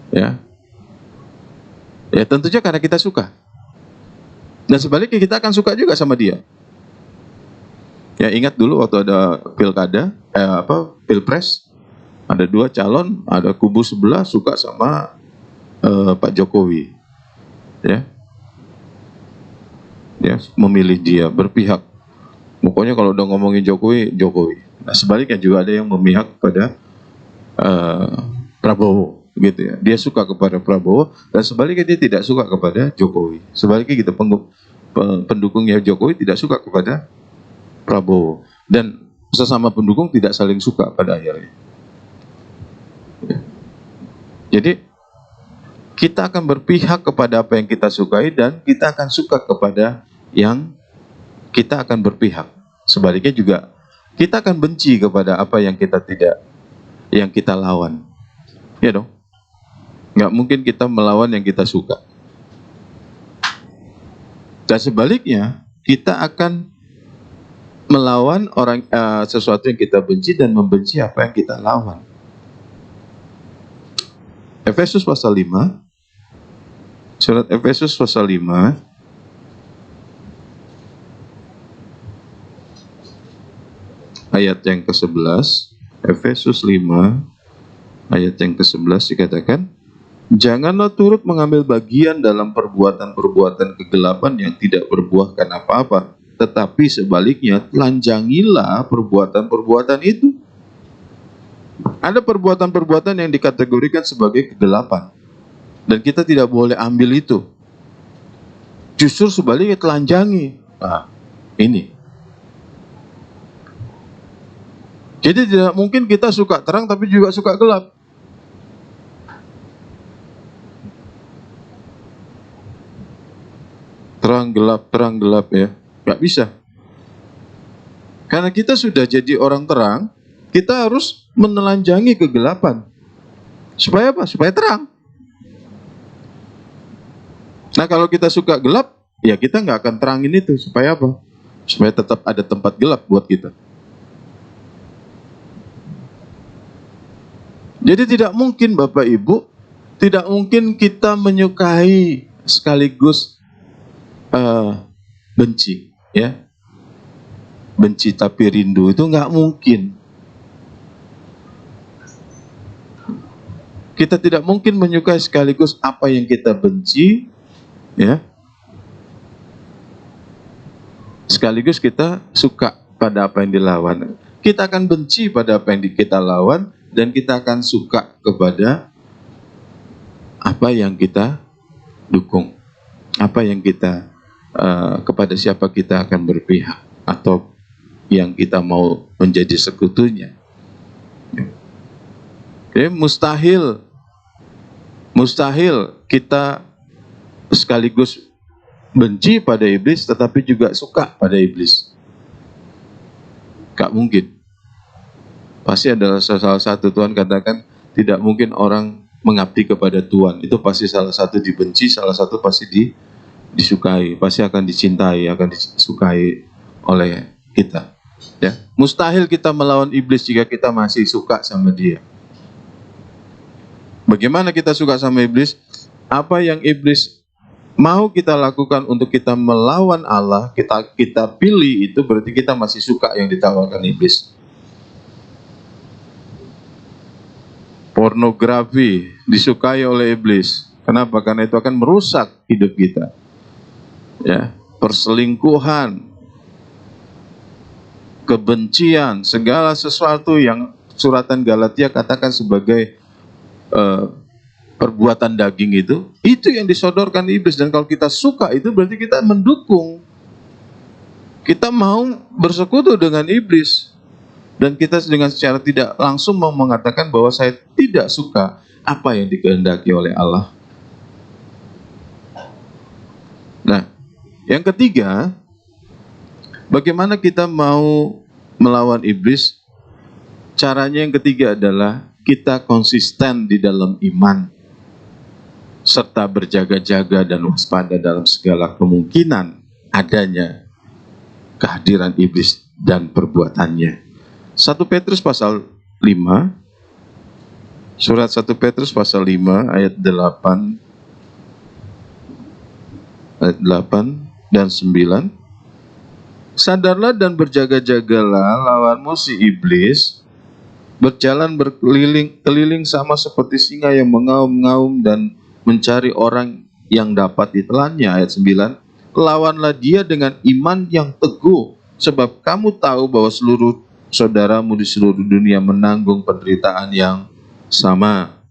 ya tentunya karena kita suka. Dan sebaliknya kita akan suka juga sama dia. Ya, ingat dulu waktu ada pilkada, pilpres, ada dua calon, ada kubu sebelah suka sama Pak Jokowi, ya, memilih dia, berpihak. Pokoknya kalau udah ngomongin Jokowi, Jokowi. Nah, sebaliknya juga ada yang memihak pada Prabowo, gitu ya. Dia suka kepada Prabowo, dan sebaliknya dia tidak suka kepada Jokowi. Sebaliknya gitu, pendukungnya Jokowi tidak suka kepada Prabowo, dan sesama pendukung tidak saling suka pada akhirnya. Jadi kita akan berpihak kepada apa yang kita sukai, dan kita akan suka kepada yang kita akan berpihak. Sebaliknya juga kita akan benci kepada apa yang kita lawan. Ya dong. Nggak mungkin kita melawan yang kita suka. Dan sebaliknya kita akan melawan sesuatu yang kita benci dan membenci apa yang kita lawan. Efesus pasal 5. Surat Efesus pasal 5. Ayat yang ke-11. Efesus 5 ayat yang ke-11 dikatakan, janganlah turut mengambil bagian dalam perbuatan-perbuatan kegelapan yang tidak berbuahkan apa-apa, tetapi sebaliknya telanjangilah perbuatan-perbuatan itu. Ada perbuatan-perbuatan yang dikategorikan sebagai kegelapan, dan kita tidak boleh ambil itu. Justru sebaliknya telanjangi. Nah, ini. Jadi tidak mungkin kita suka terang tapi juga suka gelap. Terang gelap ya. Gak bisa. Karena kita sudah jadi orang terang, kita harus menelanjangi kegelapan. Supaya apa? Supaya terang. Nah, kalau kita suka gelap, ya kita nggak akan terangin itu. Supaya apa? Supaya tetap ada tempat gelap buat kita. Jadi tidak mungkin Bapak Ibu, tidak mungkin kita menyukai sekaligus benci, ya. Benci tapi rindu itu nggak mungkin. Kita tidak mungkin menyukai sekaligus apa yang kita benci, ya. Sekaligus kita suka pada apa yang dilawan. Kita akan benci pada apa yang kita lawan, dan kita akan suka kepada apa yang kita dukung, apa yang kita kepada siapa kita akan berpihak, atau yang kita mau menjadi sekutunya. Jadi mustahil kita sekaligus benci pada iblis tetapi juga suka pada iblis. Gak mungkin. Pasti adalah salah satu, Tuhan katakan tidak mungkin orang mengabdi kepada Tuhan. Itu pasti salah satu dibenci, salah satu pasti disukai, pasti akan dicintai, akan disukai oleh kita. Ya, mustahil kita melawan iblis jika kita masih suka sama dia. Bagaimana kita suka sama iblis? Apa yang iblis mau kita lakukan untuk kita melawan Allah, kita pilih itu, berarti kita masih suka yang ditawarkan iblis. Pornografi disukai oleh iblis. Kenapa? Karena itu akan merusak hidup kita. Ya, perselingkuhan, kebencian, segala sesuatu yang suratan Galatia katakan sebagai perbuatan daging itu yang disodorkan iblis. Dan kalau kita suka itu berarti kita mendukung, kita mau bersekutu dengan iblis. Dan kita dengan secara tidak langsung mau mengatakan bahwa saya tidak suka apa yang dikehendaki oleh Allah. Nah, yang ketiga, bagaimana kita mau melawan iblis? Caranya yang ketiga adalah kita konsisten di dalam iman, serta berjaga-jaga dan waspada dalam segala kemungkinan adanya kehadiran iblis dan perbuatannya. 1 Petrus pasal 5, surat 1 Petrus pasal 5 ayat 8 dan 9. Sadarlah dan berjaga-jagalah, lawanmu si iblis berjalan berkeliling sama seperti singa yang mengaum-ngaum dan mencari orang yang dapat ditelannya. Ayat 9. Lawanlah dia dengan iman yang teguh, sebab kamu tahu bahwa seluruh saudaramu di seluruh dunia menanggung penderitaan yang sama.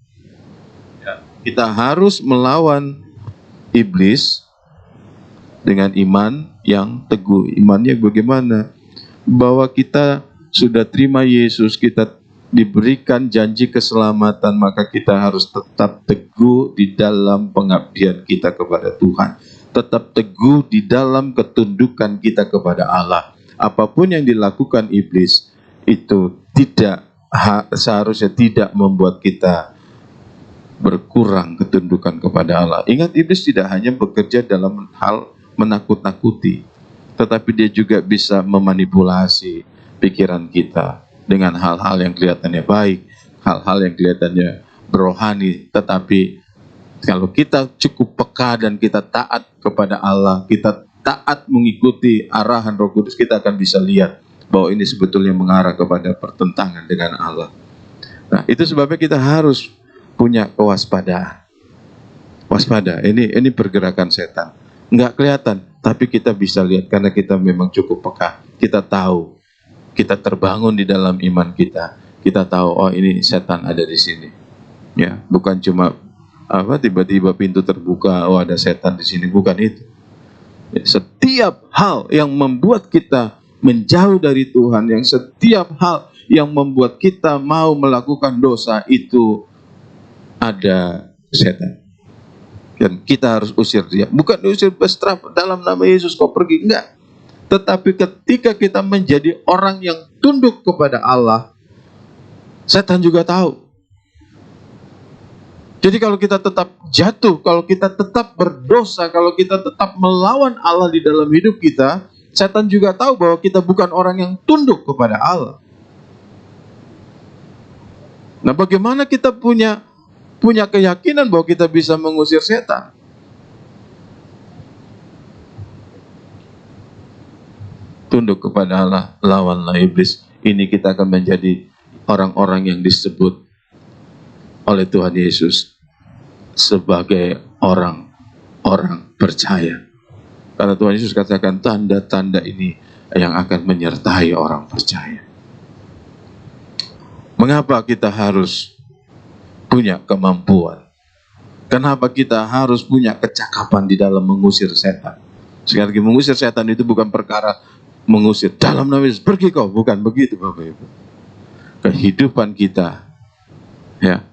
Kita harus melawan iblis dengan iman yang teguh. Imannya bagaimana? Bahwa kita sudah terima Yesus, kita diberikan janji keselamatan, maka kita harus tetap teguh di dalam pengabdian kita kepada Tuhan. Tetap teguh di dalam ketundukan kita kepada Allah. Apapun yang dilakukan iblis, itu seharusnya tidak membuat kita berkurang ketundukan kepada Allah. Ingat, iblis tidak hanya bekerja dalam hal menakut-nakuti, tetapi dia juga bisa memanipulasi pikiran kita dengan hal-hal yang kelihatannya baik, hal-hal yang kelihatannya berohani. Tetapi kalau kita cukup peka dan kita taat kepada Allah, kita taat mengikuti arahan Roh Kudus, kita akan bisa lihat bahwa ini sebetulnya mengarah kepada pertentangan dengan Allah. Nah, itu sebabnya kita harus punya kewaspadaan. Waspada, ini pergerakan setan. Nggak kelihatan, tapi kita bisa lihat karena kita memang cukup peka. Kita tahu, kita terbangun di dalam iman kita. Kita tahu, oh ini setan ada di sini. Ya, bukan cuma tiba-tiba pintu terbuka, oh ada setan di sini, bukan itu. Ya, setiap hal yang membuat kita menjauh dari Tuhan, yang setiap hal yang membuat kita mau melakukan dosa, itu ada setan. Dan kita harus usir dia. Bukan diusir bestraf dalam nama Yesus kau pergi, enggak. Tetapi ketika kita menjadi orang yang tunduk kepada Allah, setan juga tahu. Jadi kalau kita tetap jatuh, kalau kita tetap berdosa, kalau kita tetap melawan Allah di dalam hidup kita, setan juga tahu bahwa kita bukan orang yang tunduk kepada Allah. Nah, bagaimana kita punya keyakinan bahwa kita bisa mengusir setan? Tunduk kepada Allah, lawanlah iblis. Ini kita akan menjadi orang-orang yang disebut oleh Tuhan Yesus sebagai orang-orang percaya. Karena Tuhan Yesus katakan tanda-tanda ini yang akan menyertai orang percaya. Mengapa kita harus punya kemampuan? Kenapa kita harus punya kecakapan di dalam mengusir setan? Sekali lagi, mengusir setan itu bukan perkara mengusir dalam nama Yesus, pergi kau, bukan begitu Bapak Ibu. Kehidupan kita ya,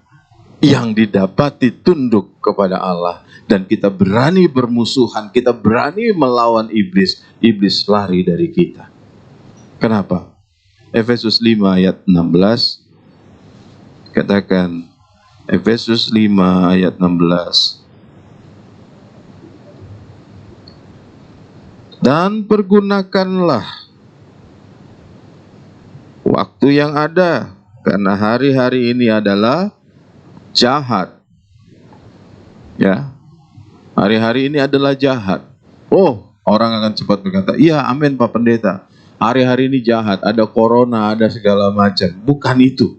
yang didapati tunduk kepada Allah, dan kita berani bermusuhan, kita berani melawan iblis, iblis lari dari kita. Kenapa? Efesus 5 ayat 16 katakan, Efesus 5 ayat 16. Dan pergunakanlah waktu yang ada, karena hari-hari ini adalah jahat. Ya, hari-hari ini adalah jahat. Oh, orang akan cepat berkata, iya amin Pak Pendeta, hari-hari ini jahat, ada corona, ada segala macam. Bukan itu.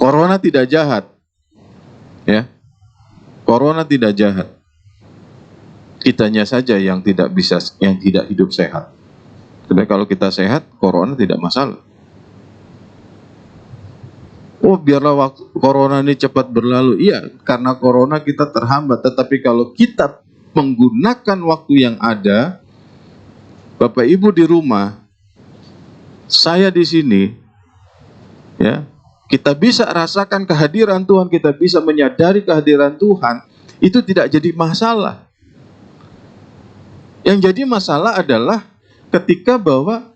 Corona tidak jahat. Ya, corona tidak jahat. Kitanya saja yang tidak hidup sehat. Tapi kalau kita sehat, corona tidak masalah. Oh, biarlah waktu corona ini cepat berlalu. Iya, karena corona kita terhambat. Tetapi kalau kita menggunakan waktu yang ada, Bapak Ibu di rumah, saya di sini, ya, kita bisa rasakan kehadiran Tuhan, kita bisa menyadari kehadiran Tuhan, itu tidak jadi masalah. Yang jadi masalah adalah ketika bahwa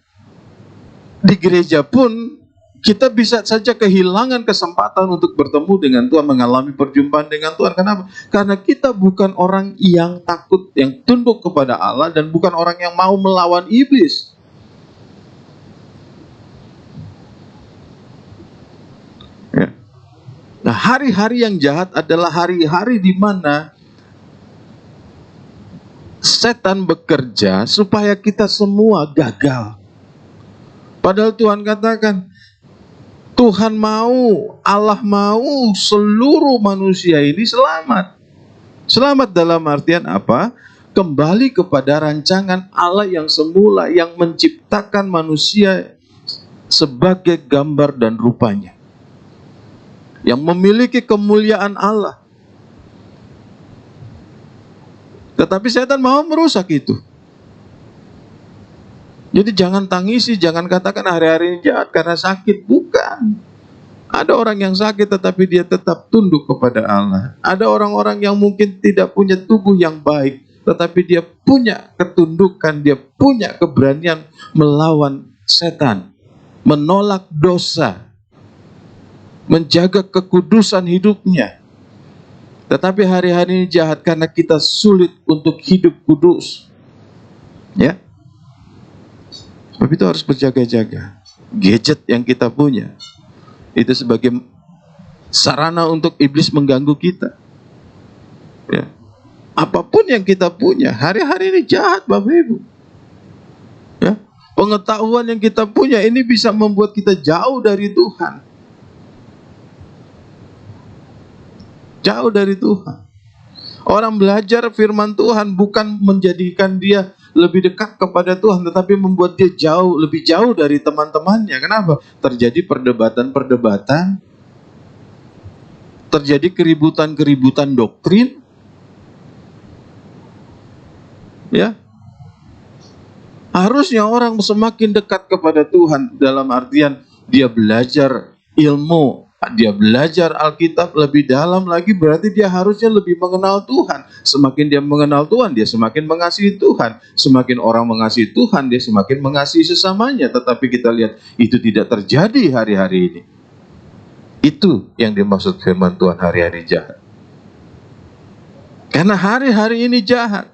di gereja pun kita bisa saja kehilangan kesempatan untuk bertemu dengan Tuhan, mengalami perjumpaan dengan Tuhan. Kenapa? Karena kita bukan orang yang takut, yang tunduk kepada Allah, dan bukan orang yang mau melawan iblis. Ya. Nah, hari-hari yang jahat adalah hari-hari di mana setan bekerja supaya kita semua gagal. Padahal Tuhan katakan, Tuhan mau, Allah mau seluruh manusia ini selamat. Selamat dalam artian apa? Kembali kepada rancangan Allah yang semula, yang menciptakan manusia sebagai gambar dan rupanya, yang memiliki kemuliaan Allah. Tetapi setan mau merusak itu. Jadi jangan tangisi, jangan katakan hari-hari ini jahat karena sakit. Bukan. Ada orang yang sakit tetapi dia tetap tunduk kepada Allah. Ada orang-orang yang mungkin tidak punya tubuh yang baik, tetapi dia punya ketundukan, dia punya keberanian melawan setan, menolak dosa, menjaga kekudusan hidupnya. Tetapi hari-hari ini jahat karena kita sulit untuk hidup kudus. Ya. Sebab itu harus berjaga-jaga. Gadget yang kita punya itu sebagai sarana untuk iblis mengganggu kita. Ya. Apapun yang kita punya, hari-hari ini jahat Bapak Ibu. Ya. Pengetahuan yang kita punya ini bisa membuat kita jauh dari Tuhan. Jauh dari Tuhan. Orang belajar firman Tuhan bukan menjadikan dia lebih dekat kepada Tuhan, tetapi membuat dia lebih jauh dari teman-temannya. Kenapa? Terjadi perdebatan-perdebatan, terjadi keributan-keributan doktrin. Ya. Harusnya orang semakin dekat kepada Tuhan dalam artian dia belajar ilmu, dia belajar Alkitab lebih dalam lagi, berarti dia harusnya lebih mengenal Tuhan. Semakin dia mengenal Tuhan, dia semakin mengasihi Tuhan. Semakin orang mengasihi Tuhan, dia semakin mengasihi sesamanya. Tetapi kita lihat itu tidak terjadi hari-hari ini. Itu yang dimaksud firman Tuhan hari-hari jahat. Karena hari-hari ini jahat.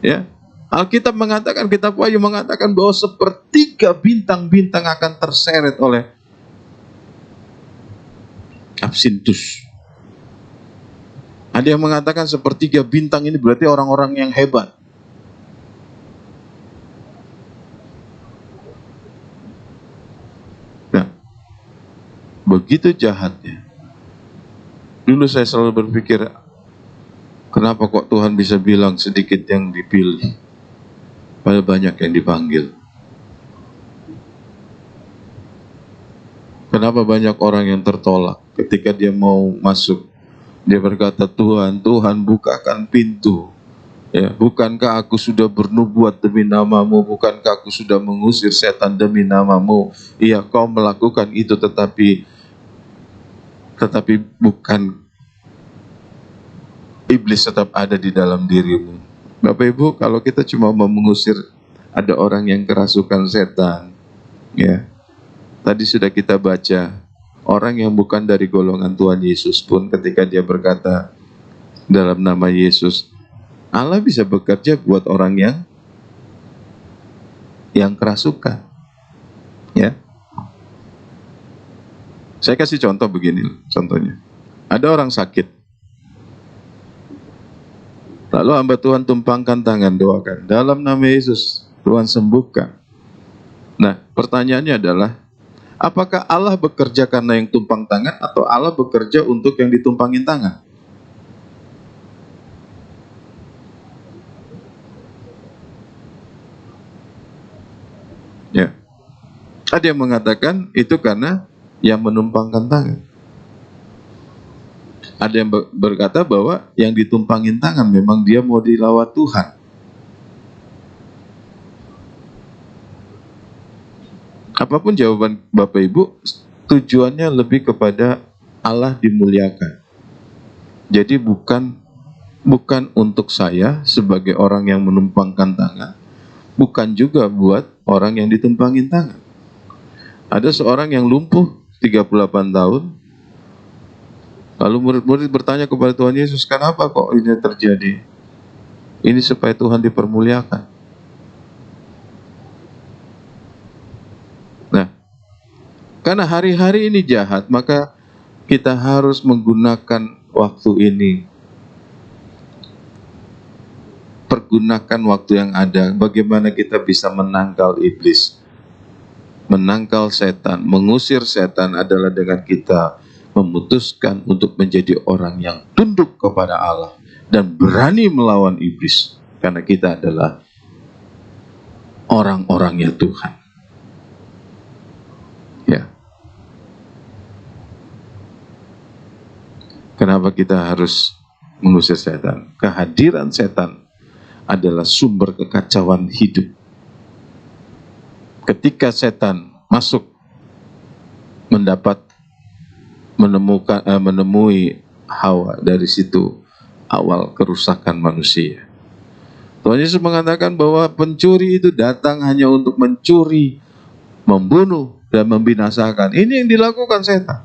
Ya. Alkitab mengatakan, kitab Wahyu mengatakan bahwa sepertiga bintang-bintang akan terseret oleh absintus. Ada yang mengatakan sepertiga bintang ini berarti orang-orang yang hebat. Nah, begitu jahatnya. Dulu saya selalu berpikir, kenapa kok Tuhan bisa bilang sedikit yang dipilih, padahal banyak yang dipanggil. Kenapa banyak orang yang tertolak ketika dia mau masuk? Dia berkata, Tuhan, Tuhan bukakan pintu. Ya, bukankah aku sudah bernubuat demi namamu? Bukankah aku sudah mengusir setan demi namamu? Iya, kau melakukan itu, tetapi bukan, iblis tetap ada di dalam dirimu. Bapak Ibu, kalau kita cuma mau mengusir, ada orang yang kerasukan setan, ya. Tadi sudah kita baca, orang yang bukan dari golongan Tuhan Yesus pun ketika dia berkata dalam nama Yesus, Allah bisa bekerja buat orang yang kerasukan. Ya. Saya kasih contoh begini, contohnya. Ada orang sakit. Lalu hamba Tuhan tumpangkan tangan, doakan. Dalam nama Yesus, Tuhan sembuhkan. Nah, pertanyaannya adalah, apakah Allah bekerja karena yang tumpang tangan atau Allah bekerja untuk yang ditumpangin tangan? Ya. Ada yang mengatakan itu karena yang menumpangkan tangan. Ada yang berkata bahwa yang ditumpangin tangan memang dia mau dilawat Tuhan. Apapun jawaban Bapak Ibu, tujuannya lebih kepada Allah dimuliakan. Jadi bukan untuk saya sebagai orang yang menumpangkan tangan, bukan juga buat orang yang ditumpangin tangan. Ada seorang yang lumpuh 38 tahun, lalu murid-murid bertanya kepada Tuhan Yesus, kenapa kok ini terjadi? Ini supaya Tuhan dipermuliakan. Nah, karena hari-hari ini jahat, maka kita harus menggunakan waktu ini gunakan waktu yang ada. Bagaimana kita bisa menangkal iblis, menangkal setan, mengusir setan adalah dengan kita memutuskan untuk menjadi orang yang tunduk kepada Allah dan berani melawan iblis. Karena kita adalah orang-orangnya Tuhan. Ya. Kenapa kita harus mengusir setan? Kehadiran setan adalah sumber kekacauan hidup. Ketika setan masuk menemui Hawa, dari situ awal kerusakan manusia. Tuhan Yesus mengatakan bahwa pencuri itu datang hanya untuk mencuri, membunuh, dan membinasakan. Ini yang dilakukan setan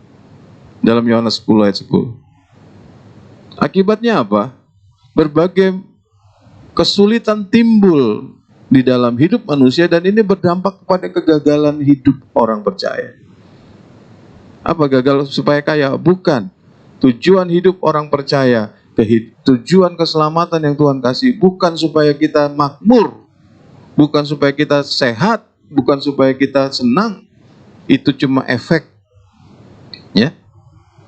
dalam Yohanes 10 ayat 10. Akibatnya apa? Berbagai kesulitan timbul di dalam hidup manusia, dan ini berdampak kepada kegagalan hidup orang percaya. Apa gagal supaya kaya? Bukan. Tujuan hidup orang percaya, tujuan keselamatan yang Tuhan kasih, bukan supaya kita makmur, bukan supaya kita sehat, bukan supaya kita senang. Itu cuma efek. Ya.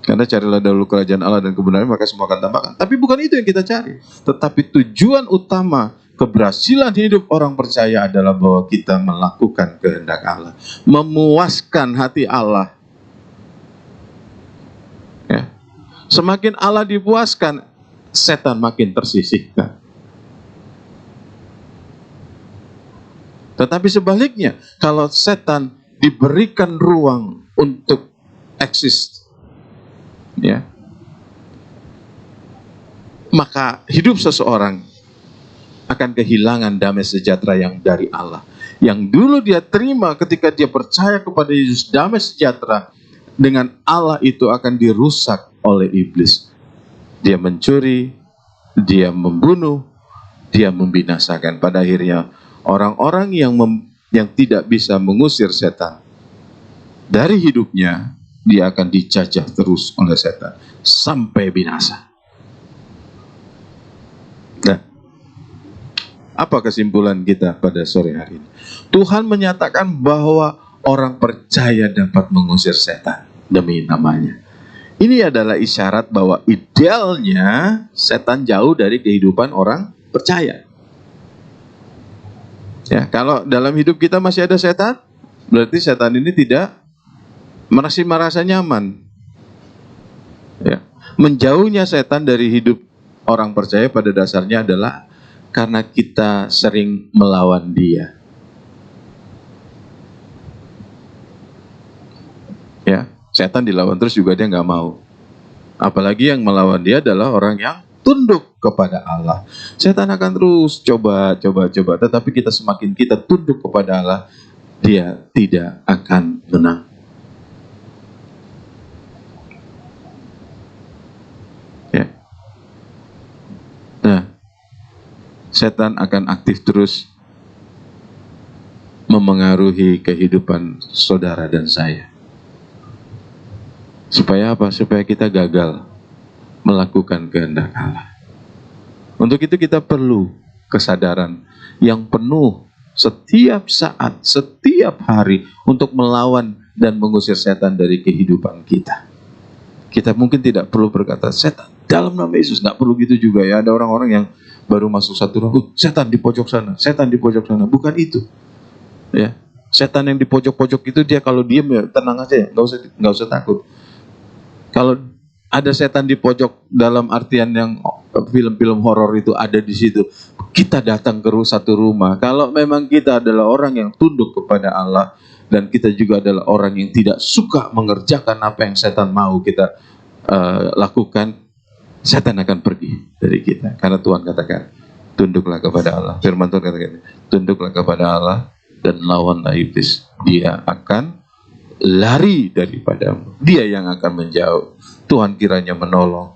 Karena carilah dahulu kerajaan Allah dan kebenaran, maka semua akan tambahkan. Tapi bukan itu yang kita cari. Tetapi tujuan utama keberhasilan hidup orang percaya adalah bahwa kita melakukan kehendak Allah, memuaskan hati Allah. Ya. Semakin Allah dipuaskan, setan makin tersisihkan. Tetapi sebaliknya, kalau setan diberikan ruang untuk eksis, ya, maka hidup seseorang akan kehilangan damai sejahtera yang dari Allah. Yang dulu dia terima ketika dia percaya kepada Yesus, damai sejahtera dengan Allah itu akan dirusak oleh iblis. Dia mencuri, dia membunuh, dia membinasakan. Pada akhirnya orang-orang yang tidak bisa mengusir setan dari hidupnya, dia akan dijajah terus oleh setan sampai binasa. Nah, apa kesimpulan kita pada sore hari ini? Tuhan menyatakan bahwa orang percaya dapat mengusir setan demi namanya. Ini adalah isyarat bahwa idealnya setan jauh dari kehidupan orang percaya. Ya, kalau dalam hidup kita masih ada setan, berarti setan ini masih merasa nyaman. Ya. Menjauhnya setan dari hidup orang percaya pada dasarnya adalah karena kita sering melawan dia. Ya, setan dilawan terus juga dia nggak mau. Apalagi yang melawan dia adalah orang yang tunduk kepada Allah. Setan akan terus coba. Tetapi semakin kita tunduk kepada Allah, dia tidak akan menang. Ya. Nah, setan akan aktif terus memengaruhi kehidupan saudara dan saya. Supaya apa? Supaya kita gagal melakukan kehendak Allah. Untuk itu kita perlu kesadaran yang penuh setiap saat, setiap hari untuk melawan dan mengusir setan dari kehidupan kita. Kita mungkin tidak perlu berkata, setan dalam nama Yesus, nggak perlu gitu juga ya. Ada orang-orang yang baru masuk satu ruang, setan di pojok sana, setan di pojok sana. Bukan itu. Ya, setan yang di pojok-pojok itu dia kalau diem ya tenang aja ya, nggak usah takut. Kalau ada setan di pojok dalam artian yang film-film horor itu ada di situ, kita datang ke satu rumah. Kalau memang kita adalah orang yang tunduk kepada Allah dan kita juga adalah orang yang tidak suka mengerjakan apa yang setan mau kita lakukan, setan akan pergi dari kita. Karena Tuhan katakan, tunduklah kepada Allah. Firman Tuhan katakan, tunduklah kepada Allah dan lawanlah iblis. Dia akan lari daripadamu. Dia yang akan menjauh. Tuhan kiranya menolong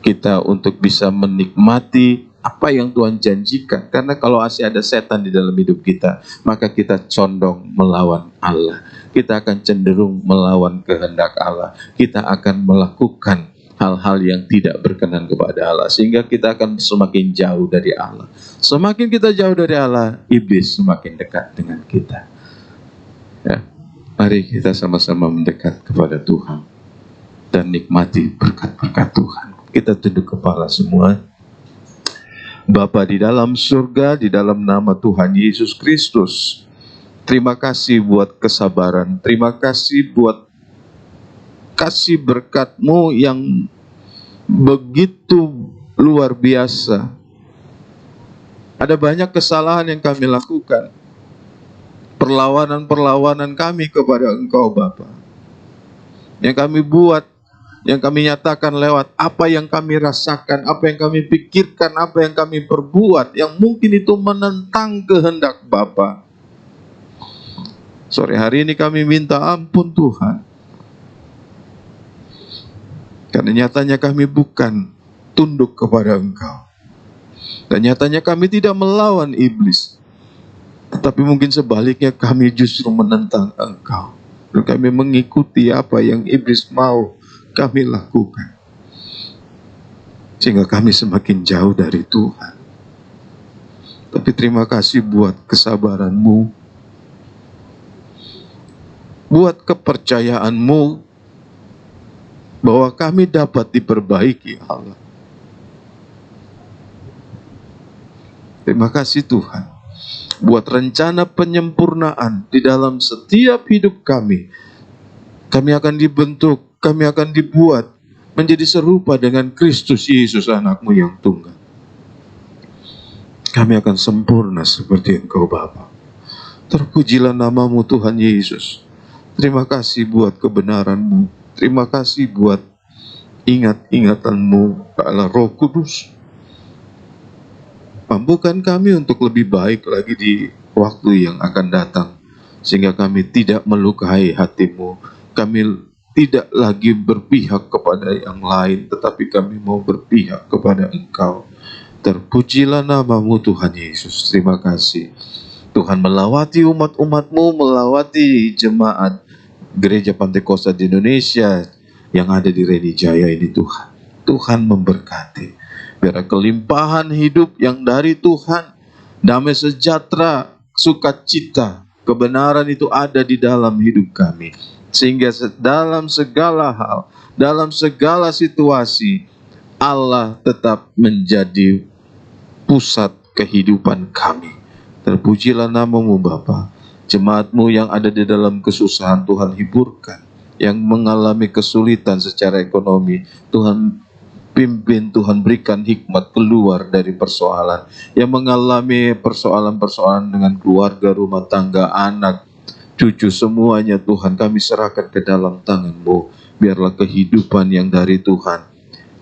kita untuk bisa menikmati apa yang Tuhan janjikan. Karena kalau masih ada setan di dalam hidup kita, maka kita condong melawan Allah. Kita akan cenderung melawan kehendak Allah. Kita akan melakukan hal-hal yang tidak berkenan kepada Allah, sehingga kita akan semakin jauh dari Allah. Semakin kita jauh dari Allah, iblis semakin dekat dengan kita. Ya, mari kita sama-sama mendekat kepada Tuhan dan nikmati berkat-berkat Tuhan. Kita tunduk kepala semua. Bapa di dalam surga, di dalam nama Tuhan Yesus Kristus, terima kasih buat kesabaran, terima kasih buat kasih berkat-Mu yang begitu luar biasa. Ada banyak kesalahan yang kami lakukan, perlawanan-perlawanan kami kepada Engkau Bapa, yang kami buat, yang kami nyatakan lewat apa yang kami rasakan, apa yang kami pikirkan, apa yang kami perbuat, yang mungkin itu menentang kehendak Bapa. Sore hari ini kami minta ampun Tuhan, karena nyatanya kami bukan tunduk kepada Engkau, dan nyatanya kami tidak melawan iblis, tetapi mungkin sebaliknya kami justru menentang Engkau, dan kami mengikuti apa yang iblis mau kami lakukan, sehingga kami semakin jauh dari Tuhan. Tapi terima kasih buat kesabaran-Mu, buat kepercayaan-Mu bahwa kami dapat diperbaiki Allah. Terima kasih Tuhan buat rencana penyempurnaan di dalam setiap hidup kami. Kami akan dibentuk, kami akan dibuat menjadi serupa dengan Kristus Yesus, anak-Mu yang tunggal. Kami akan sempurna seperti Engkau Bapa. Terpujilah nama-Mu Tuhan Yesus. Terima kasih buat kebenaran-Mu. Terima kasih buat ingat-ingatan-Mu, Allah Roh Kudus. Mampukan kami untuk lebih baik lagi di waktu yang akan datang, sehingga kami tidak melukai hati-Mu. Kami tidak lagi berpihak kepada yang lain, tetapi kami mau berpihak kepada Engkau. Terpujilah nama-Mu Tuhan Yesus. Terima kasih Tuhan melawati umat-umat-Mu, melawati jemaat Gereja Pantai Kosta di Indonesia yang ada di Reni Jaya ini Tuhan. Tuhan memberkati. Biar kelimpahan hidup yang dari Tuhan, damai sejahtera, sukacita, kebenaran itu ada di dalam hidup kami. Sehingga dalam segala hal, dalam segala situasi, Allah tetap menjadi pusat kehidupan kami. Terpujilah nama-Mu Bapa. Jemaat-Mu yang ada di dalam kesusahan Tuhan hiburkan. Yang mengalami kesulitan secara ekonomi, Tuhan pimpin, Tuhan berikan hikmat keluar dari persoalan. Yang mengalami persoalan-persoalan dengan keluarga, rumah tangga, anak, cucu, semuanya Tuhan kami serahkan ke dalam tangan-Mu. Biarlah kehidupan yang dari Tuhan,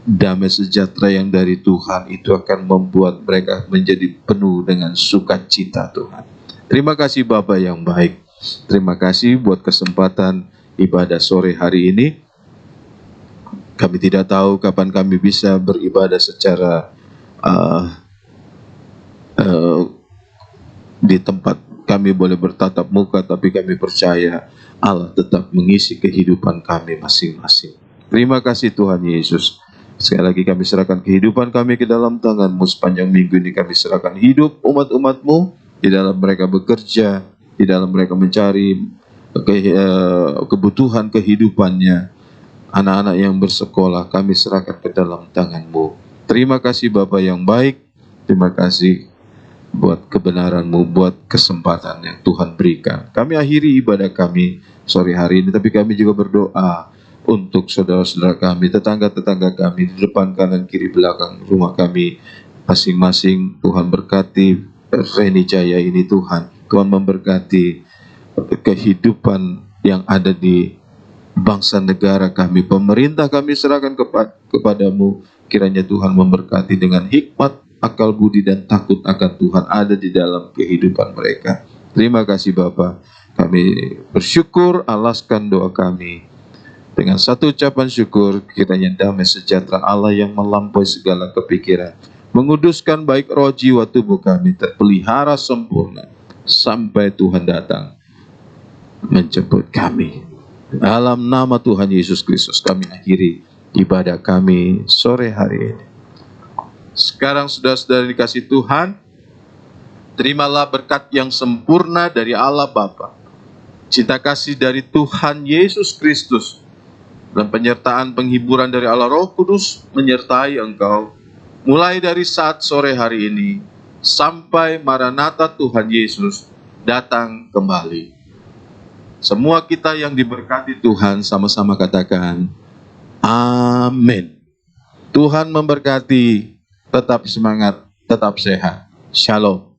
damai sejahtera yang dari Tuhan itu akan membuat mereka menjadi penuh dengan sukacita Tuhan. Terima kasih Bapa yang baik. Terima kasih buat kesempatan ibadah sore hari ini. Kami tidak tahu kapan kami bisa beribadah secara di tempat kami boleh bertatap muka, tapi kami percaya Allah tetap mengisi kehidupan kami masing-masing. Terima kasih Tuhan Yesus. Sekali lagi kami serahkan kehidupan kami ke dalam tangan-Mu. Sepanjang minggu ini kami serahkan hidup umat-umat-Mu, di dalam mereka bekerja, di dalam mereka mencari kebutuhan kehidupannya. Anak-anak yang bersekolah kami serahkan ke dalam tangan-Mu. Terima kasih Bapa yang baik. Terima kasih buat kebenaran-Mu, buat kesempatan yang Tuhan berikan. Kami akhiri ibadah kami sore hari ini, tapi kami juga berdoa untuk saudara-saudara kami, tetangga-tetangga kami di depan, kanan, kiri, belakang rumah kami masing-masing. Tuhan berkati Reni Jaya ini Tuhan. Tuhan memberkati kehidupan yang ada di bangsa negara kami, pemerintah kami serahkan kepadamu. Kiranya Tuhan memberkati dengan hikmat, akal budi dan takut akan Tuhan ada di dalam kehidupan mereka. Terima kasih Bapa. Kami bersyukur, alaskan doa kami dengan satu ucapan syukur. Kiranya damai sejahtera Allah yang melampaui segala kepikiran menguduskan baik roh jiwa tubuh kami terpelihara sempurna sampai Tuhan datang menjemput kami. Dalam nama Tuhan Yesus Kristus kami akhiri ibadah kami sore hari ini. Sekarang saudara-saudara dikasih Tuhan, terimalah berkat yang sempurna dari Allah Bapa, cinta kasih dari Tuhan Yesus Kristus, dan penyertaan penghiburan dari Allah Roh Kudus menyertai engkau, mulai dari saat sore hari ini, sampai Maranatha Tuhan Yesus datang kembali. Semua kita yang diberkati Tuhan sama-sama katakan, amin. Tuhan memberkati, tetap semangat, tetap sehat. Shalom.